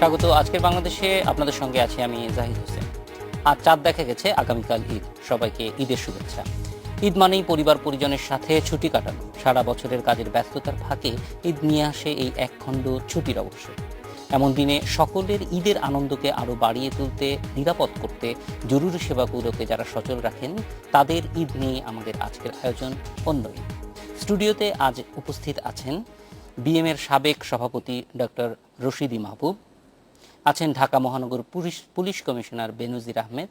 স্বাগত। আজকের বাংলাদেশে আপনাদের সঙ্গে আছি আমি জাহিদ হোসেন। আজ চাঁদ দেখা গেছে, আগামীকাল ঈদ। সবাইকে ঈদের শুভেচ্ছা। ঈদ মানেই পরিবার পরিজনের সাথে ছুটি কাটানো। সারা বছরের কাজের ব্যস্ততার ফাঁকে ঈদ নিয়ে আসে এই একখণ্ড ছুটির অবসর। এমন দিনে সকলের ঈদের আনন্দকে আরও বাড়িয়ে তুলতে, নিরাপদ করতে জরুরি সেবাগুলোকে যারা সচল রাখেন, তাদের ঈদ নিয়ে আমাদের আজকের আয়োজন অন্য ঈদ। স্টুডিওতে আজ উপস্থিত আছেন বিএমএর সাবেক সভাপতি ডক্টর রশিদী মাহবুব, আছেন ঢাকা মহানগর পুলিশ কমিশনার বেনজির আহমেদ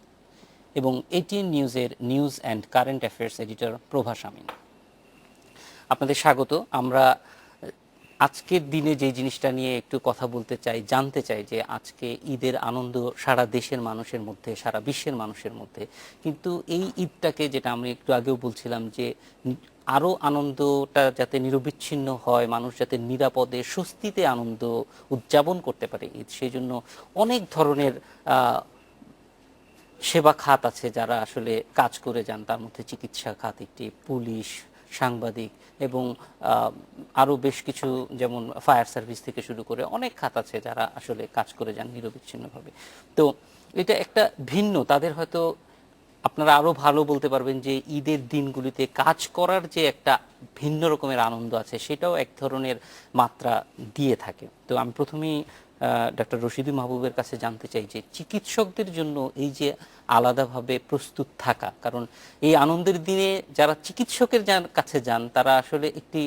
এবং এটিএন নিউজের news and current affairs editor Prabha Shamim. আপনাদের স্বাগত। আমরা আজকের দিনে যে জিনিসটা নিয়ে একটু কথা বলতে চাই, জানতে চাই যে আজকে ঈদের আনন্দ সারা দেশের মানুষের মধ্যে, সারা বিশ্বের মানুষের মধ্যে, কিন্তু এই ঈদটাকে যেটা আমি একটু আগেও বলছিলাম যে আরও আনন্দটা যাতে নিরবিচ্ছিন্ন হয়, মানুষ যাতে নিরাপদে স্বস্তিতে আনন্দ উদযাপন করতে পারে ঈদ, সেই জন্য অনেক ধরনের সেবা খাত আছে যারা আসলে কাজ করে যান। তার মধ্যে চিকিৎসা খাত একটি, পুলিশ, সাংবাদিক এবং আরও বেশ কিছু, যেমন ফায়ার সার্ভিস থেকে শুরু করে অনেক খাত আছে যারা আসলে কাজ করে যান নিরবিচ্ছিন্নভাবে। তো এটা একটা ভিন্ন, তাদের হয়তো আপনারা আরও ভালো বলতে পারবেন যে ঈদের দিনগুলিতে কাজ করার যে একটা ভিন্ন রকমের আনন্দ আছে, সেটাও এক ধরনের মাত্রা দিয়ে থাকে। তো আমি প্রথমেই ডক্টর রশিদী মাহবুবের কাছে জানতে চাই যে চিকিৎসকদের জন্য এই যে আলাদাভাবে প্রস্তুত থাকা, কারণ এই আনন্দের দিনে যারা চিকিৎসকের কাছে যান তারা আসলে একটি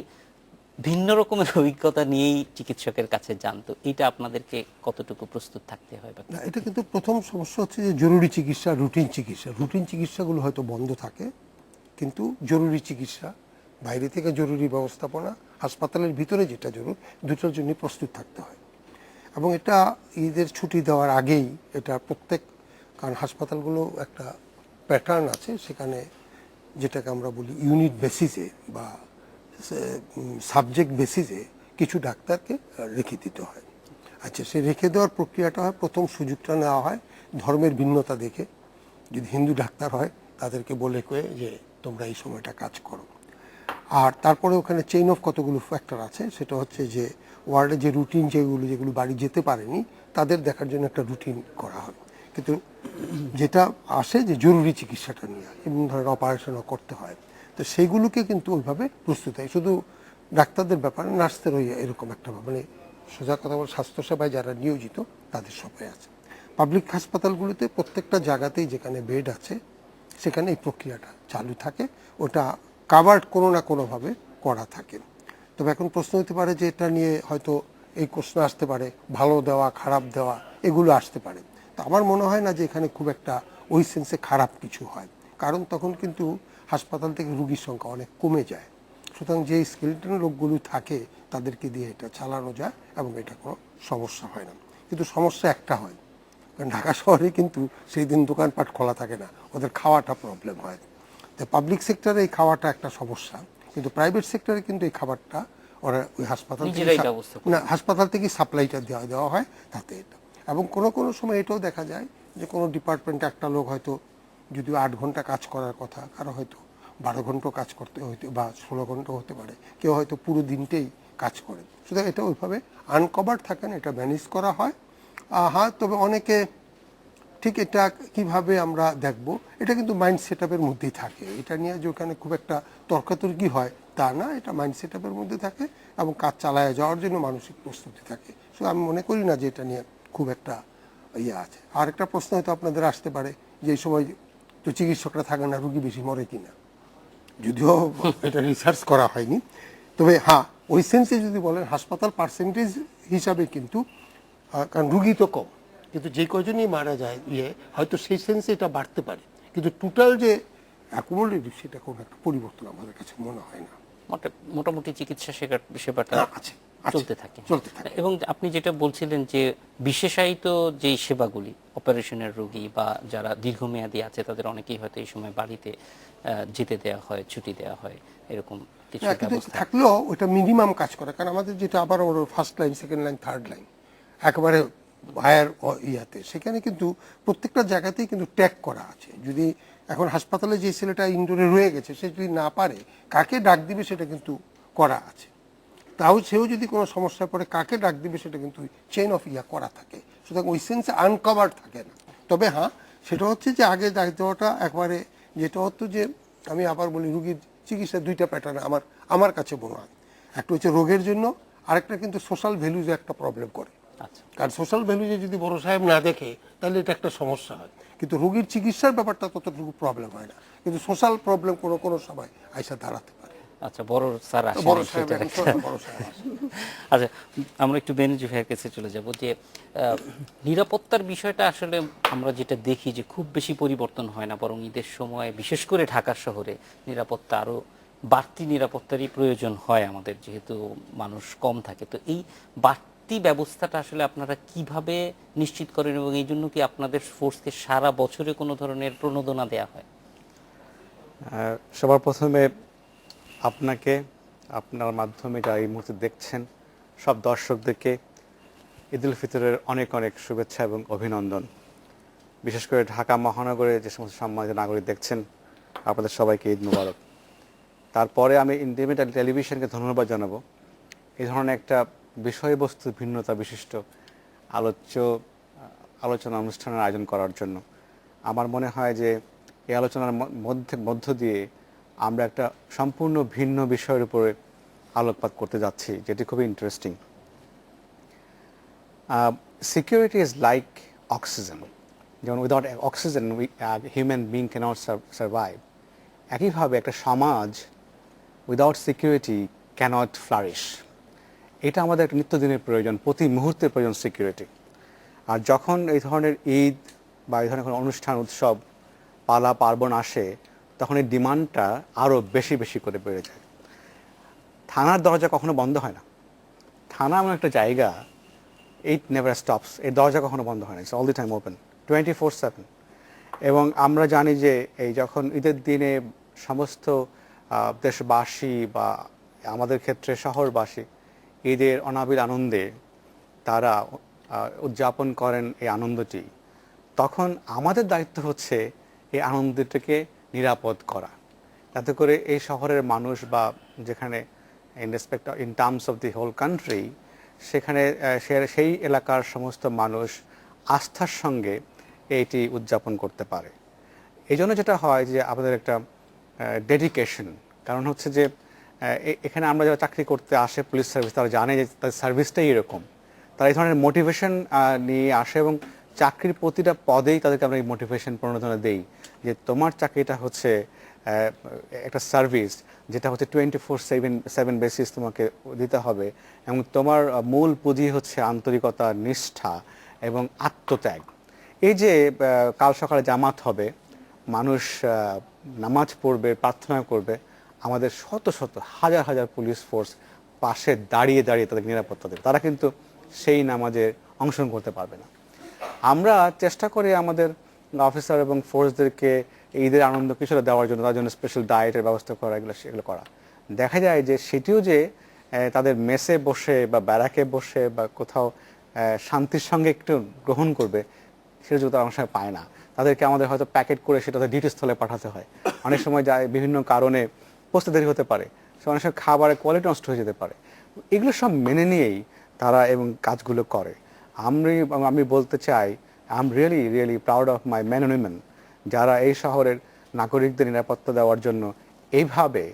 ভিন্ন রকমের অভিজ্ঞতা নিয়েই চিকিৎসকের কাছে যান। তো এটা আপনাদেরকে কতটুকু প্রস্তুত থাকতে হয়? না, এটা কিন্তু প্রথম সমস্যা হচ্ছে যে জরুরি চিকিৎসা, রুটিন চিকিৎসাগুলো হয়তো বন্ধ থাকে, কিন্তু জরুরি চিকিৎসা, বাইরে থেকে জরুরি ব্যবস্থাপনা, হাসপাতালের ভিতরে যেটা জরুরি, দুটোর জন্য প্রস্তুত থাকতে হয়। এবং এটা ঈদের ছুটি দেওয়ার আগেই এটা কারণ হাসপাতালগুলো একটা প্যাটার্ন আছে, সেখানে যেটাকে আমরা বলি ইউনিট বেসিসে বা সাবজেক্ট বেসিসে কিছু ডাক্তারকে রেখে দিতে হয়। আচ্ছা, সে রেখে দেওয়ার প্রক্রিয়াটা হয়, প্রথম সুযোগটা নেওয়া হয় ধর্মের ভিন্নতা দেখে। যদি হিন্দু ডাক্তার হয় তাদেরকে বলে কয়ে যে তোমরা এই সময়টা কাজ করো। আর তারপরে ওখানে চেইন অফ কতগুলো ফ্যাক্টর আছে, সেটা হচ্ছে যে ওয়ার্ডে যে রুটিন যেগুলো বাড়ি যেতে পারেনি তাদের দেখার জন্য একটা রুটিন করা হয়। কিন্তু যেটা আসে যে জরুরি চিকিৎসাটা নিয়ে, এবং ধরেন অপারেশনও করতে হয়, তো সেইগুলোকে কিন্তু ওইভাবে প্রস্তুত হয়। শুধু ডাক্তারদের ব্যাপারে, নার্সদেরও এরকম একটা, মানে সোজা কথা বলে স্বাস্থ্যসেবায় যারা নিয়োজিত তাদের সবাই আছে। পাবলিক হাসপাতালগুলোতে প্রত্যেকটা জায়গাতেই যেখানে বেড আছে সেখানে এই প্রক্রিয়াটা চালু থাকে, ওটা কাভার্ড কোনো না কোনোভাবে করা থাকে। তবে এখন প্রশ্ন হতে পারে যে এটা নিয়ে হয়তো এই প্রশ্ন আসতে পারে, ভালো দেওয়া খারাপ দেওয়া এগুলো আসতে পারে। তো আমার মনে হয় না যে এখানে খুব একটা ওই সেন্সে খারাপ কিছু হয়, কারণ তখন কিন্তু হাসপাতাল থেকে রুগীর সংখ্যা অনেক কমে যায়। সুতরাং যে স্কেলেটন লোকগুলো থাকে তাদেরকে দিয়ে এটা চালানো যায় এবং এটা কোনো সমস্যা হয় না। কিন্তু সমস্যা একটা হয়, কারণ ঢাকা শহরে কিন্তু সেই দিন দোকানপাট খোলা থাকে না, ওদের খাওয়াটা প্রবলেম হয়। তো পাবলিক সেক্টরে এই খাওয়াটা একটা সমস্যা, কিন্তু প্রাইভেট সেক্টরে কিন্তু এই খাবারটা ওরা ওই হাসপাতাল থেকে সাপ্লাইটা দেওয়া হয় তাতে এটা। এবং কোনো কোনো সময় এটাও দেখা যায় যে কোনো ডিপার্টমেন্টে একটা লোক হয়তো যদিও 8 ঘন্টা কাজ করার কথা, কারো হয়তো 12 ঘন্টা কাজ করতে হইতে বা 16 ঘন্টা হতে পারে, কেউ হয়তো পুরো দিনটাই কাজ করে। সুতরাং এটা ওইভাবে আনকভার থাকে না, এটা ম্যানেজ করা হয়। হ্যাঁ, তবে অনেকে ঠিক এটা কিভাবে আমরা দেখব, এটা কিন্তু মাইন্ড সেট আপের মধ্যেই থাকে। এটা নিয়ে যে ওখানে খুব একটা তর্কাতর্কি হয় তা না, এটা মাইন্ড সেট আপের মধ্যে থাকে এবং কাজ চালায় যাওয়ার জন্য মানসিক প্রস্তুতি থাকে। সো আমি মনে করি না যে এটা নিয়ে খুব একটা ইয়ে আছে। আর একটা প্রশ্ন হয়তো আপনাদের আসতে পারে যে এই সময় তো চিকিৎসকরা থাকে না, রুগী বেশি মরে কিনা। যদিও এটা রিসার্চ করা হয়নি, তবে হ্যাঁ ওই সেন্সে যদি বলেন হাসপাতাল পার্সেন্টেজ হিসাবে কিন্তু, কারণ রুগী তো কম, কিন্তু যে কজনই মারা যায় হয়তো সেই সেন্সে এটা বাড়তে পারে, কিন্তু টোটাল যে অ্যাকুমুলেটিভ সেটা কোনো একটা পরিবর্তন আমাদের কাছে মনে হয় না। মোটামুটি চিকিৎসা সেবাটা আছে, চলতে থাকে। এবং আপনি যেটা বলছিলেন যে বিশেষায়িত যেই সেবাগুলি, অপারেশনের রোগী বা যারা দীর্ঘমেয়াদী আছে তাদের অনেকেই হয়তো এই সময় বাড়িতে যেতে দেওয়া হয়, ছুটি দেওয়া হয়, এরকম কিছু থাকলেও ওটা মিনিমাম কাজ করে। কারণ আমাদের যেটা আবার ওর first line, second line, third line একেবারে হায়ার ইয়াতে, সেখানে কিন্তু প্রত্যেকটা জায়গাতেই কিন্তু ট্যাগ করা আছে। যদি এখন হাসপাতালে যে ছেলেটা ইনডোরে রয়ে গেছে সে যদি না পারে, কাকে ডাক দিবে সেটা কিন্তু করা আছে। তাও সেও যদি কোনো সমস্যায় পড়ে কাকে ডাক দিবে সেটা কিন্তু চেইন অফ করা থাকে, সুতরাং ওই সেন্সে আনকভার থাকে না। তবে হ্যাঁ, সেটা হচ্ছে যে আগে দায়িত্ব দেওয়াটা একবারে, যেটা হতো যে আমি আবার বলি, রুগীর চিকিৎসা দুইটা প্যাটার্ন আমার কাছে মনে হয়। একটা হচ্ছে রোগের জন্য, আরেকটা কিন্তু সোশ্যাল ভ্যালুজে একটা প্রবলেম করে। আচ্ছা, কারণ সোশ্যাল ভ্যালুজে যদি বড় সাহেব না দেখে তাহলে এটা একটা সমস্যা হয়, কিন্তু রোগীর চিকিৎসার ব্যাপারটা ততটুকু প্রবলেম হয় না, কিন্তু সোশ্যাল প্রবলেম কোনো কোনো সময় আইসা দাঁড়াতে পারে। আচ্ছা, বড় স্যার আসেন বড় সাহেব সেটার এখন একটা- বড় সাহেব আসে। আচ্ছা, আমরা একটু বেনজি ভাইয়ের কাছে চলে যাব যে নিরাপত্তার বিষয়টা আসলে আমরা যেটা দেখি যে খুব বেশি পরিবর্তন হয় না, বরং ঈদের সময় বিশেষ করে ঢাকা শহরে নিরাপত্তা আরো বাড়তি নিরাপত্তারই প্রয়োজন হয় আমাদের, যেহেতু মানুষ কম থাকে। তো এই বাড়তি ব্যবস্থাটা আসলে আপনারা কিভাবে নিশ্চিত করেন, এবং এই জন্য কি আপনাদের ফোর্সকে সারা বছরে কোনো ধরনের প্রণোদনা দেওয়া হয়? সবার প্রথমে আপনাকে, আপনার মাধ্যমে যারা এই মুহূর্তে দেখছেন সব দর্শকদেরকে ঈদ উল ফিতরের অনেক অনেক শুভেচ্ছা এবং অভিনন্দন। বিশেষ করে ঢাকা মহানগরে যে সমস্ত সম্মানিত নাগরিক দেখছেন, আপনাদের সবাইকে ঈদ মুবারক। তারপরে আমি ইন্ডিপেন্ডেন্ট টেলিভিশনকে ধন্যবাদ জানাবো এই ধরনের একটা বিষয়বস্তু ভিন্নতা বিশিষ্ট আলোচনা অনুষ্ঠানের আয়োজন করার জন্য। আমার মনে হয় যে এই আলোচনার মধ্য দিয়ে আমরা একটা সম্পূর্ণ ভিন্ন বিষয়ের উপরে আলোকপাত করতে যাচ্ছি, যেটি খুবই interesting. Security is like oxygen, যেমন without oxygen human being cannot survive, একইভাবে একটা সমাজ উইদাউট সিকিউরিটি ক্যানট ফ্লারিশ। এটা আমাদের একটা নিত্যদিনের প্রয়োজন, প্রতি মুহূর্তের প্রয়োজন সিকিউরিটি। আর যখন এই ধরনের ঈদ বা এই ধরনের কোনো অনুষ্ঠান, উৎসব, পালা পার্বণ আসে, তখন এই ডিমান্ডটা আরও বেশি বেশি করে বেড়ে যায়। থানার দরজা কখনো বন্ধ হয় না। থানা এমন একটা জায়গা, ইট নেভার স্টপস, এই দরজা কখনো বন্ধ হয় না, it's all the time open 24/7। এবং আমরা জানি যে এই যখন ঈদের দিনে সমস্ত দেশবাসী বা আমাদের ক্ষেত্রে শহরবাসী ঈদের অনাবিল আনন্দে তারা উদযাপন করেন এই আনন্দটি, তখন আমাদের দায়িত্ব হচ্ছে এই আনন্দটাকে নিরাপদ করা, যাতে করে এই শহরের মানুষ বা যেখানে in terms of the whole country, সেখানে সেই এলাকার সমস্ত মানুষ আস্থার সঙ্গে এইটি উদযাপন করতে পারে। এই জন্য যেটা হয় যে আমাদের একটা ডেডিকেশন, কারণ হচ্ছে যে এখানে আমরা যারা চাকরি করতে আসে পুলিশ সার্ভিস, তারা জানে যে তাদের সার্ভিসটাই এরকম, তারা এই ধরনের মোটিভেশন নিয়ে আসে এবং চাকরির প্রতিটা পদেই তাদেরকে আমরা এই মোটিভেশন প্রণোদনা দেই যে তোমার চাকরিটা হচ্ছে একটা সার্ভিস, যেটা হচ্ছে 24/7 বেসিস তোমাকে দিতে হবে, এবং তোমার মূল পুঁজি হচ্ছে আন্তরিকতা, নিষ্ঠা এবং আত্মত্যাগ। এই যে কাল সকালে জামাত হবে, মানুষ নামাজ পড়বে, প্রার্থনা করবে, আমাদের শত শত হাজার হাজার পুলিশ ফোর্স পাশে দাঁড়িয়ে দাঁড়িয়ে তাদের নিরাপত্তা দেবে, তারা কিন্তু সেই নামাজে অংশগ্রহণ করতে পারবে না। আমরা চেষ্টা করি আমাদের অফিসার এবং ফোর্সদেরকে ঈদের আনন্দ কিছুটা দেওয়ার জন্য, তার জন্য স্পেশাল ডায়েটের ব্যবস্থা করা, সেগুলো করা। দেখা যায় যে সেটিও যে তাদের মেসে বসে বা ব্যারাকে বসে বা কোথাও শান্তির সঙ্গে একটু গ্রহণ করবে, সেটা যদি তারা অনেক সময় পায় না। তাদেরকে আমাদের হয়তো প্যাকেট করে সেটা ডিউটি স্থলে পাঠাতে হয়, অনেক সময় যায় বিভিন্ন কারণে পৌঁছতে দেরি হতে পারে, অনেক সময় খাবারের কোয়ালিটি নষ্ট হয়ে যেতে পারে। এগুলো সব মেনে নিয়েই তারা এবং কাজগুলো করে। আমি বলতে চাই, I am really really proud of my men and women, যারা এই শহরের নাগরিকদের নিরাপত্তা দেওয়ার জন্য এইভাবে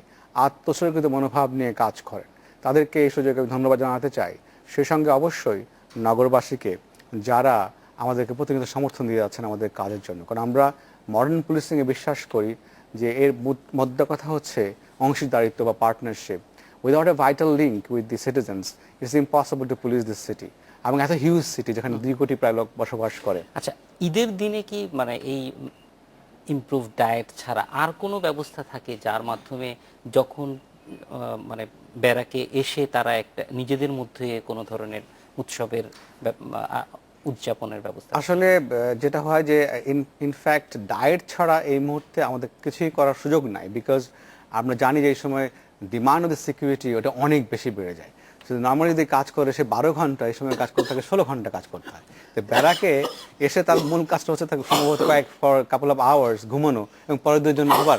আত্মসর্গিত মনোভাব নিয়ে কাজ করেন। তাদেরকে এই সুযোগে ধন্যবাদ জানাতে চাই। সেই সঙ্গে অবশ্যই নগরবাসীকে, যারা আমাদেরকে প্রতিনিয়ত সমর্থন দিয়ে যাচ্ছেন আমাদের কাজের জন্য। কারণ আমরা মডার্ন পুলিশিংয়ে বিশ্বাস করি যে এর মধ্য কথা হচ্ছে অংশীদারিত্ব বা partnership. Without a vital link with the citizens it's impossible to police this city, এবং এত হিউজ সিটি যেখানে 2 কোটি প্রায় লোক বসবাস করে। আচ্ছা, ঈদের দিনে কি মানে এই ইমপ্রুভ ডায়েট ছাড়া আর কোনো ব্যবস্থা থাকে যার মাধ্যমে যখন মানে ব্যারাকে এসে তারা একটা নিজেদের মধ্যে কোনো ধরনের উৎসবের উদযাপনের ব্যবস্থা? আসলে যেটা হয় যে ইনফ্যাক্ট ডায়েট ছাড়া এই মুহূর্তে আমাদের কিছুই করার সুযোগ নাই, বিকজ আমরা জানি যে এই সময় ডিমান্ড অফ দ্য সিকিউরিটি ওটা অনেক বেশি বেড়ে যায়। নর্মালি যদি কাজ করে সে 12 ঘন্টা, এই সময় কাজ করতে থাকে 16 ঘন্টা কাজ করতে হয়। তো ব্যারাকে এসে তার মূল কাজটা হচ্ছে তাকে সম্ভবত কাপল অফ আওয়ার্স ঘুমানো এবং পরের দিনের জন্য আবার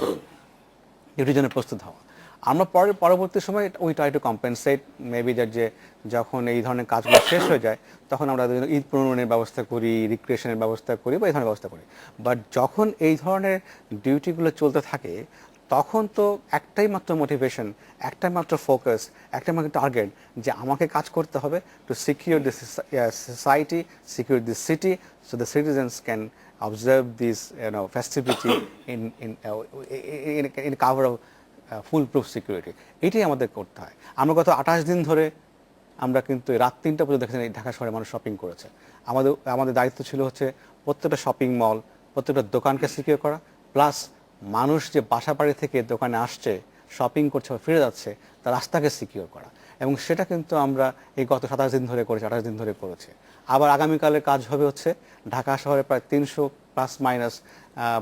ডিউটির জন্য প্রস্তুত হওয়া। আমরা পরবর্তী সময় we try to compensate maybe that যে যখন এই ধরনের কাজগুলো শেষ হয়ে যায় তখন আমরা তাদের জন্য ঈদ প্রণয়নের ব্যবস্থা করি, রিক্রিয়েশনের ব্যবস্থা করি বা এই ধরনের ব্যবস্থা করি। বাট যখন এই ধরনের ডিউটিগুলো চলতে থাকে তখন তো একটাই মাত্র মোটিভেশন, একটাই মাত্র ফোকাস, একটাই মাত্র টার্গেট যে আমাকে কাজ করতে হবে to secure this society, secure this city, so the citizens can observe this festivity in cover of full proof security. এটাই আমাদের করতে হয়। আমরা গত 28 দিন ধরে আমরা কিন্তু রাত 3টা পর্যন্ত দেখেছেন এই ঢাকা শহরে মানুষ শপিং করেছে। আমাদের দায়িত্ব ছিল হচ্ছে প্রত্যেকটা শপিং মল, প্রত্যেকটা দোকানকে সিকিউর করা, প্লাস মানুষ যে বাসা বাড়ি থেকে দোকানে আসছে, শপিং করছে বা ফিরে যাচ্ছে, তার রাস্তাকে সিকিউর করা। এবং সেটা কিন্তু আমরা এই গত 27 দিন ধরে করেছি, 28 দিন ধরে করেছি। আবার আগামীকালের কাজ হবে হচ্ছে ঢাকা শহরে প্রায় 300 প্লাস মাইনাস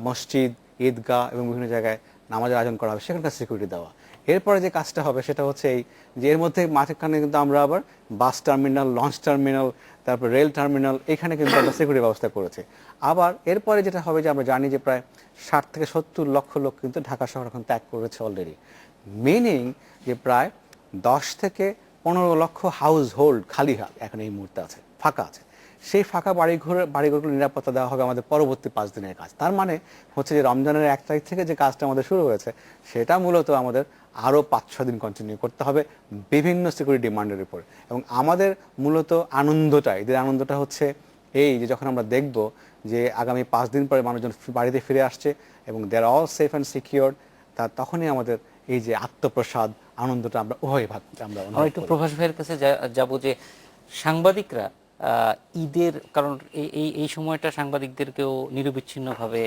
মসজিদ, ঈদগাহ এবং বিভিন্ন জায়গায় নামাজের আয়োজন করা হবে, সেখানকার সিকিউরিটি দেওয়া। এরপরে যে কাজটা হবে সেটা হচ্ছে এই যে এর মধ্যে মাঝখানে কিন্তু আমরা আবার বাস টার্মিনাল, লঞ্চ টার্মিনাল, তারপর রেল টার্মিনাল, এখানে কিন্তু আমরা সিকিউরিটি ব্যবস্থা করেছি। আবার এরপরে যেটা হবে যে আমরা জানি যে প্রায় 60 থেকে 70 লক্ষ লোক কিন্তু ঢাকা শহর এখন ত্যাগ করেছে অলরেডি, মিনিং যে প্রায় 10 থেকে 15 লক্ষ হাউস হোল্ড খালি এখন এই মুহূর্তে আছে, ফাঁকা আছে। সেই ফাঁকা বাড়িঘরগুলো নিরাপত্তা দেওয়া হবে আমাদের পরবর্তী 5 দিনের কাজ। তার মানে হচ্ছে যে রমজানের 1 তারিখ থেকে যে কাজটা আমাদের শুরু হয়েছে সেটা মূলত আমাদের আরও 5-6 দিন কন্টিনিউ করতে হবে বিভিন্ন সিকিউরিটি ডিমান্ডের উপর। এবং আমাদের মূলত ঈদের আনন্দটা হচ্ছে এই যে যখন আমরা দেখব যে আগামী 5 দিন পরে মানুষজন বাড়িতে ফিরে আসছে এবং দে আর অল সেফ অ্যান্ড সিকিউরড, তখনই আমাদের এই যে আত্মপ্রসাদ আনন্দটা আমরা উভয় ভাগ আমরা একটু প্রভাস ভাইয়ের কাছে যাব যে সাংবাদিকরা ঈদের কারণ এই সময়টা সাংবাদিকদেরকেও নিরবিচ্ছিন্নভাবে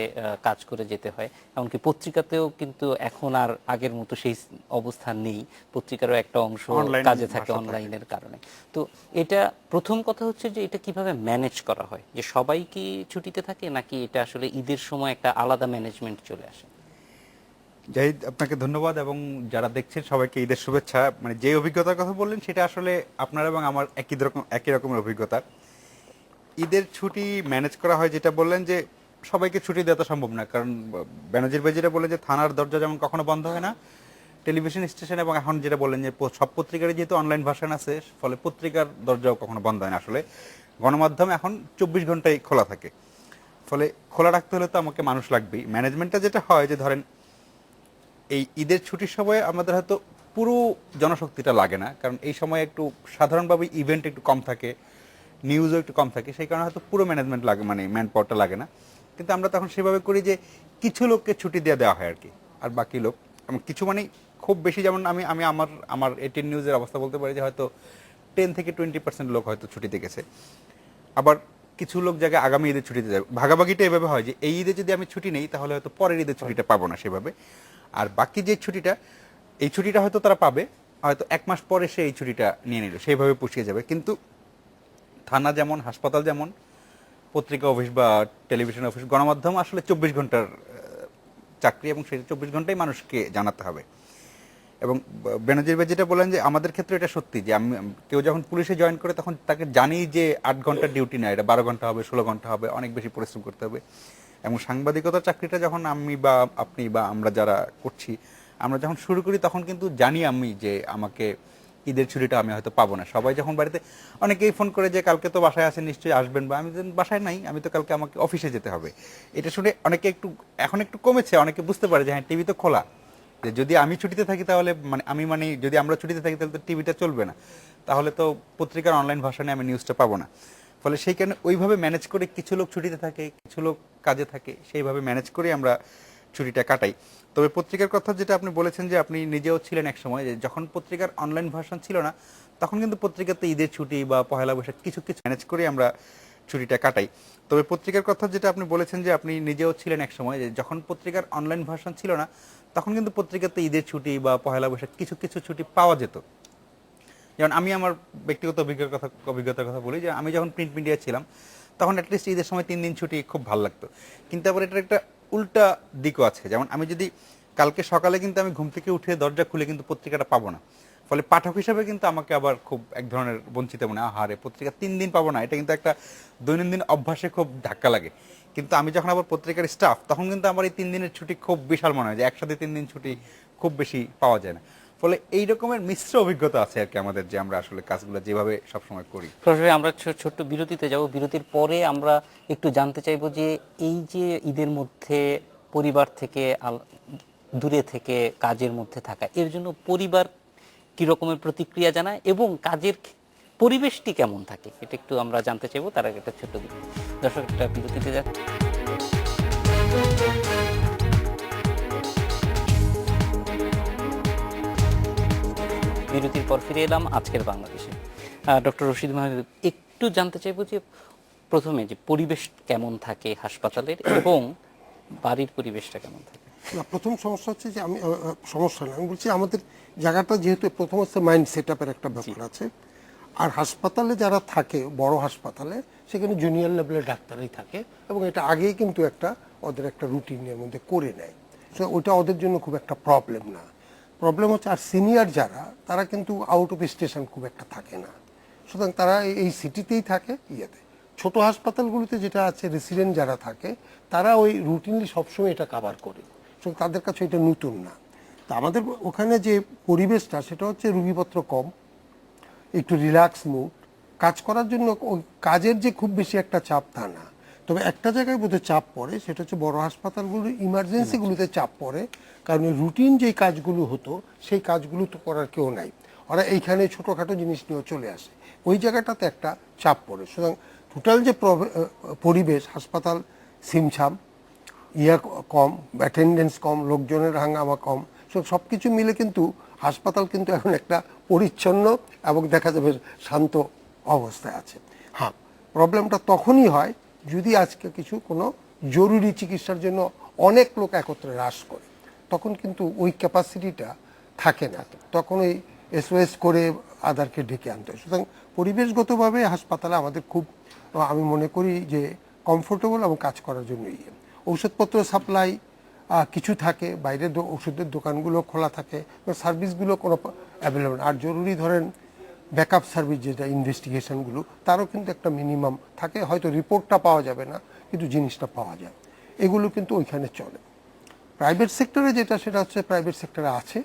কাজ করে যেতে হয়, এমনকি পত্রিকাতেও কিন্তু এখন আর আগের মতো সেই অবস্থান নেই, পত্রিকারও একটা অংশ কাজে থাকে অনলাইনের কারণে। তো এটা প্রথম কথা হচ্ছে যে এটা কিভাবে ম্যানেজ করা হয়, যে সবাই কি ছুটিতে থাকে নাকি এটা আসলে ঈদের সময় একটা আলাদা ম্যানেজমেন্ট চলে আসে? জাহিদ, আপনাকে ধন্যবাদ এবং যারা দেখছেন সবাইকে ঈদের শুভেচ্ছা। মানে যে অভিজ্ঞতার কথা বললেন সেটা আসলে আপনার এবং আমার একই রকমের অভিজ্ঞতা। ঈদের ছুটি ম্যানেজ করা হয়, যেটা বললেন যে সবাইকে ছুটি দেওয়া তো সম্ভব না, কারণ বেনজির ভাই যেটা বলে যে থানার দরজা যেমন কখনো বন্ধ হয় না, টেলিভিশন স্টেশন এবং এখন যেটা বললেন যে সব পত্রিকারই যেহেতু অনলাইন ভার্সন আছে, ফলে পত্রিকার দরজাও কখনো বন্ধ হয় না। আসলে গণমাধ্যম এখন 24 ঘন্টাই খোলা থাকে, ফলে খোলা রাখতে হলে তো আমাকে মানুষ লাগবেই। ম্যানেজমেন্টটা যেটা হয় যে ধরেন এই ঈদের ছুটির সময় আমাদের হয়তো পুরো জনশক্তিটা লাগে না, কারণ এই সময় একটু সাধারণভাবে ইভেন্ট একটু কম থাকে, নিউজও একটু কম থাকে, সেই কারণে হয়তো পুরো ম্যানেজমেন্ট লাগে, মানে ম্যান পাওয়ারটা লাগে না। কিন্তু আমরা তখন সেভাবে করি যে কিছু লোককে ছুটি দেওয়া হয় আর কি, আর বাকি লোক এবং কিছু মানে খুব বেশি, যেমন আমি আমার 18 নিউজের অবস্থা বলতে পারি যে হয়তো 10 থেকে 20% লোক হয়তো ছুটিতে গেছে। আবার কিছু লোক জায়গায় আগামী ঈদের ছুটিতে যাবে। ভাগাভাগিটা এভাবে হয় যে এই ঈদে যদি আমি ছুটি নেই তাহলে হয়তো পরের ঈদের ছুটিটা পাবো না সেভাবে, আর বাকি যে ছুটিটা, এই ছুটিটা হয়তো তারা পাবে, হয়তো 1 মাস পরে সে এই ছুটিটা নিয়ে নিল, সেইভাবে পুষিয়ে যাবে। কিন্তু থানা যেমন, হাসপাতাল যেমন, পত্রিকা অফিস বা টেলিভিশন অফিস, গণমাধ্যম আসলে 24 ঘন্টার চাকরি এবং সেই 24 ঘন্টাই মানুষকে জানাতে হবে। এবং বেনজির ভাই যেটা বলেন যে আমাদের ক্ষেত্রে এটা সত্যি যে কেউ যখন পুলিশে জয়েন করে তখন তাকে জানি যে 8 ঘন্টার ডিউটি না, এটা 12 ঘন্টা হবে, 16 ঘন্টা হবে, অনেক বেশি পরিশ্রম করতে হবে। এবং সাংবাদিকতার চাকরিটা যখন আমি বা আপনি বা আমরা যারা করছি, আমরা যখন শুরু করি তখন কিন্তু জানি আমি যে আমাকে ঈদের ছুটিটা আমি হয়তো পাবো না। সবাই যখন বাড়িতে, অনেকেই ফোন করে যে কালকে তো বাসায় আছেন নিশ্চয়ই আসবেন, বা আমি বাসায় নাই, আমি তো কালকে আমাকে অফিসে যেতে হবে। এটা শুনে অনেকে এখন একটু কমেছে, অনেকে বুঝতে পারে যে হ্যাঁ টিভি তো খোলা, যে যদি আমি ছুটিতে থাকি তাহলে মানে যদি আমরা ছুটিতে থাকি তাহলে তো টিভিটা চলবে না, তাহলে তো পত্রিকার অনলাইন ভার্সনে আমি নিউজটা পাবো না। ফলে সেই কারণে ওইভাবে ম্যানেজ করে কিছু লোক ছুটিতে থাকে, কিছু লোক কাজে থাকে, সেইভাবে ম্যানেজ করে আমরা ছুটিটা কাটাই। তবে পত্রিকার কথা যেটা আপনি বলেছেন যে আপনি নিজেও ছিলেন এক সময়, যে যখন পত্রিকার অনলাইন ভার্সন ছিল না তখন কিন্তু পত্রিকাতে ঈদের ছুটি বা পহেলা বৈশাখ কিছু ম্যানেজ করে আমরা ছুটিটা কাটাই। তবে পত্রিকার কথা যেটা আপনি বলেছেন যে আপনি নিজেও ছিলেন এক সময়, যে যখন পত্রিকার অনলাইন ভার্সন ছিল না তখন কিন্তু পত্রিকাতে ঈদের ছুটি বা পহেলা বৈশাখ কিছু ছুটি পাওয়া যেত। যেমন আমি আমার ব্যক্তিগত অভিজ্ঞতার কথা বলি, যে আমি যখন প্রিন্ট মিডিয়া ছিলাম তখন অ্যাটলিস্ট ঈদের সময় 3 দিন ছুটি খুব ভালো লাগতো। কিন্তু আবার এটার একটা উল্টা দিকও আছে, যেমন আমি যদি কালকে সকালে কিন্তু আমি ঘুম থেকে উঠে দরজা খুলে কিন্তু পত্রিকাটা পাবো না, ফলে পাঠক হিসাবে কিন্তু আমাকে আবার খুব এক ধরনের বঞ্চিত মনে হয়, আহারে পত্রিকা 3 দিন পাবো না, এটা কিন্তু একটা দৈনন্দিন অভ্যাসে খুব ধাক্কা লাগে। কিন্তু আমি যখন আবার পত্রিকার স্টাফ, তখন কিন্তু আমার এই 3 দিনের ছুটি খুব বিশাল মনে হয়, যে একসাথে 3 দিন ছুটি খুব বেশি পাওয়া যায় না। ফলে এই রকমের মিশ্র অভিজ্ঞতা আছে আর কি আমাদের, যে আমরা আসলে কাজগুলো যেভাবে সবসময় করি। সরাসরি আমরা ছোট্ট বিরতিতে যাব। বিরতির পরে আমরা একটু জানতে চাইবো যে এই যে ঈদের মধ্যে পরিবার থেকে দূরে থেকে কাজের মধ্যে থাকা, এর জন্য পরিবার কি রকমের প্রতিক্রিয়া জানায় এবং কাজের পরিবেশটি কেমন থাকে, এটা একটু আমরা জানতে চাইবো। তার আগে একটা ছোট্ট বিরতি। দর্শক, একটা বিরতিতে যাচ্ছে। বিরতির পর ফিরে এলাম আজকের বাংলাদেশে। ডক্টর রশিদ মাহমুদ, একটু জানতে চাইবো যে প্রথমে যে পরিবেশ কেমন থাকে হাসপাতালের এবং বাড়ির পরিবেশটা কেমন থাকে। না, প্রথম সমস্যা হচ্ছে যে সমস্যা না, আমি বলছি আমাদের জায়গাটা যেহেতু প্রথম হচ্ছে মাইন্ড সেট আপের একটা ব্যাপার আছে। আর হাসপাতালে যারা থাকে, বড় হাসপাতালে, সেখানে জুনিয়র লেভেলের ডাক্তারই থাকে এবং এটা আগেই কিন্তু ওদের একটা রুটিনের মধ্যে করে নেয়। সো ওটা ওদের জন্য খুব একটা প্রবলেম না। প্রবলেম হচ্ছে আর সিনিয়র যারা, তারা কিন্তু আউট অফ স্টেশন খুব একটা থাকে না, সুতরাং তারা এই সিটিতেই থাকে। ছোট হাসপাতালগুলোতে যেটা আছে, রেসিডেন্ট যারা থাকে তারা ওই রুটিনলি সবসময় এটা কাভার করে, সুতরাং তাদের কাছে এটা নতুন না। তা আমাদের ওখানে যে পরিবেশটা, সেটা হচ্ছে রুগীপত্র কম, একটু রিল্যাক্স মুড, কাজ করার জন্য কাজের যে খুব বেশি একটা চাপ তা না। তবে একটা জায়গায় বোধহয় চাপ পড়ে, সেটা হচ্ছে বড় হাসপাতালগুলো ইমার্জেন্সিগুলোতে চাপ পড়ে, কারণ রুটিন যেই কাজগুলো হতো সেই কাজগুলো তো করার কেউ নাই, ওরা এইখানে ছোটোখাটো জিনিস নিয়েও চলে আসে, ওই জায়গাটাতে একটা চাপ পড়ে। সুতরাং টোটাল যে পরিবেশ, হাসপাতাল ছিমছাম, কম, অ্যাটেন্ডেন্স কম, লোকজনের হাঙ্গামা কম, সব কিছু মিলে কিন্তু হাসপাতাল কিন্তু এখন একটা পরিচ্ছন্ন এবং দেখা যাবে শান্ত অবস্থায় আছে। হ্যাঁ, প্রবলেমটা তখনই হয় যদি আজকে কোনো জরুরি চিকিৎসার জন্য অনেক লোক একত্রে হ্রাস করে, তখন কিন্তু ওই ক্যাপাসিটিটা থাকে না, তখন ওই এসওএস করে আদারকে ডেকে আনতে হয়। সুতরাং পরিবেশগতভাবে হাসপাতালে আমাদের খুব, আমি মনে করি যে কমফোর্টেবল এবং কাজ করার জন্যই। ঔষধপত্র সাপ্লাই কিছু থাকে, বাইরের ওষুধের দোকানগুলো খোলা থাকে, সার্ভিসগুলো কোনো অ্যাভেলেবল। আর জরুরি ধরেন ব্যাকআপ সার্ভিস যেটা ইনভেস্টিগেশনগুলো, তারও কিন্তু একটা মিনিমাম থাকে, হয়তো রিপোর্টটা পাওয়া যাবে না কিন্তু জিনিসটা পাওয়া যায়, এগুলো কিন্তু ওইখানে চলে। প্রাইভেট সেক্টরে যেটা, সেটা হচ্ছে প্রাইভেট সেক্টরে আছে,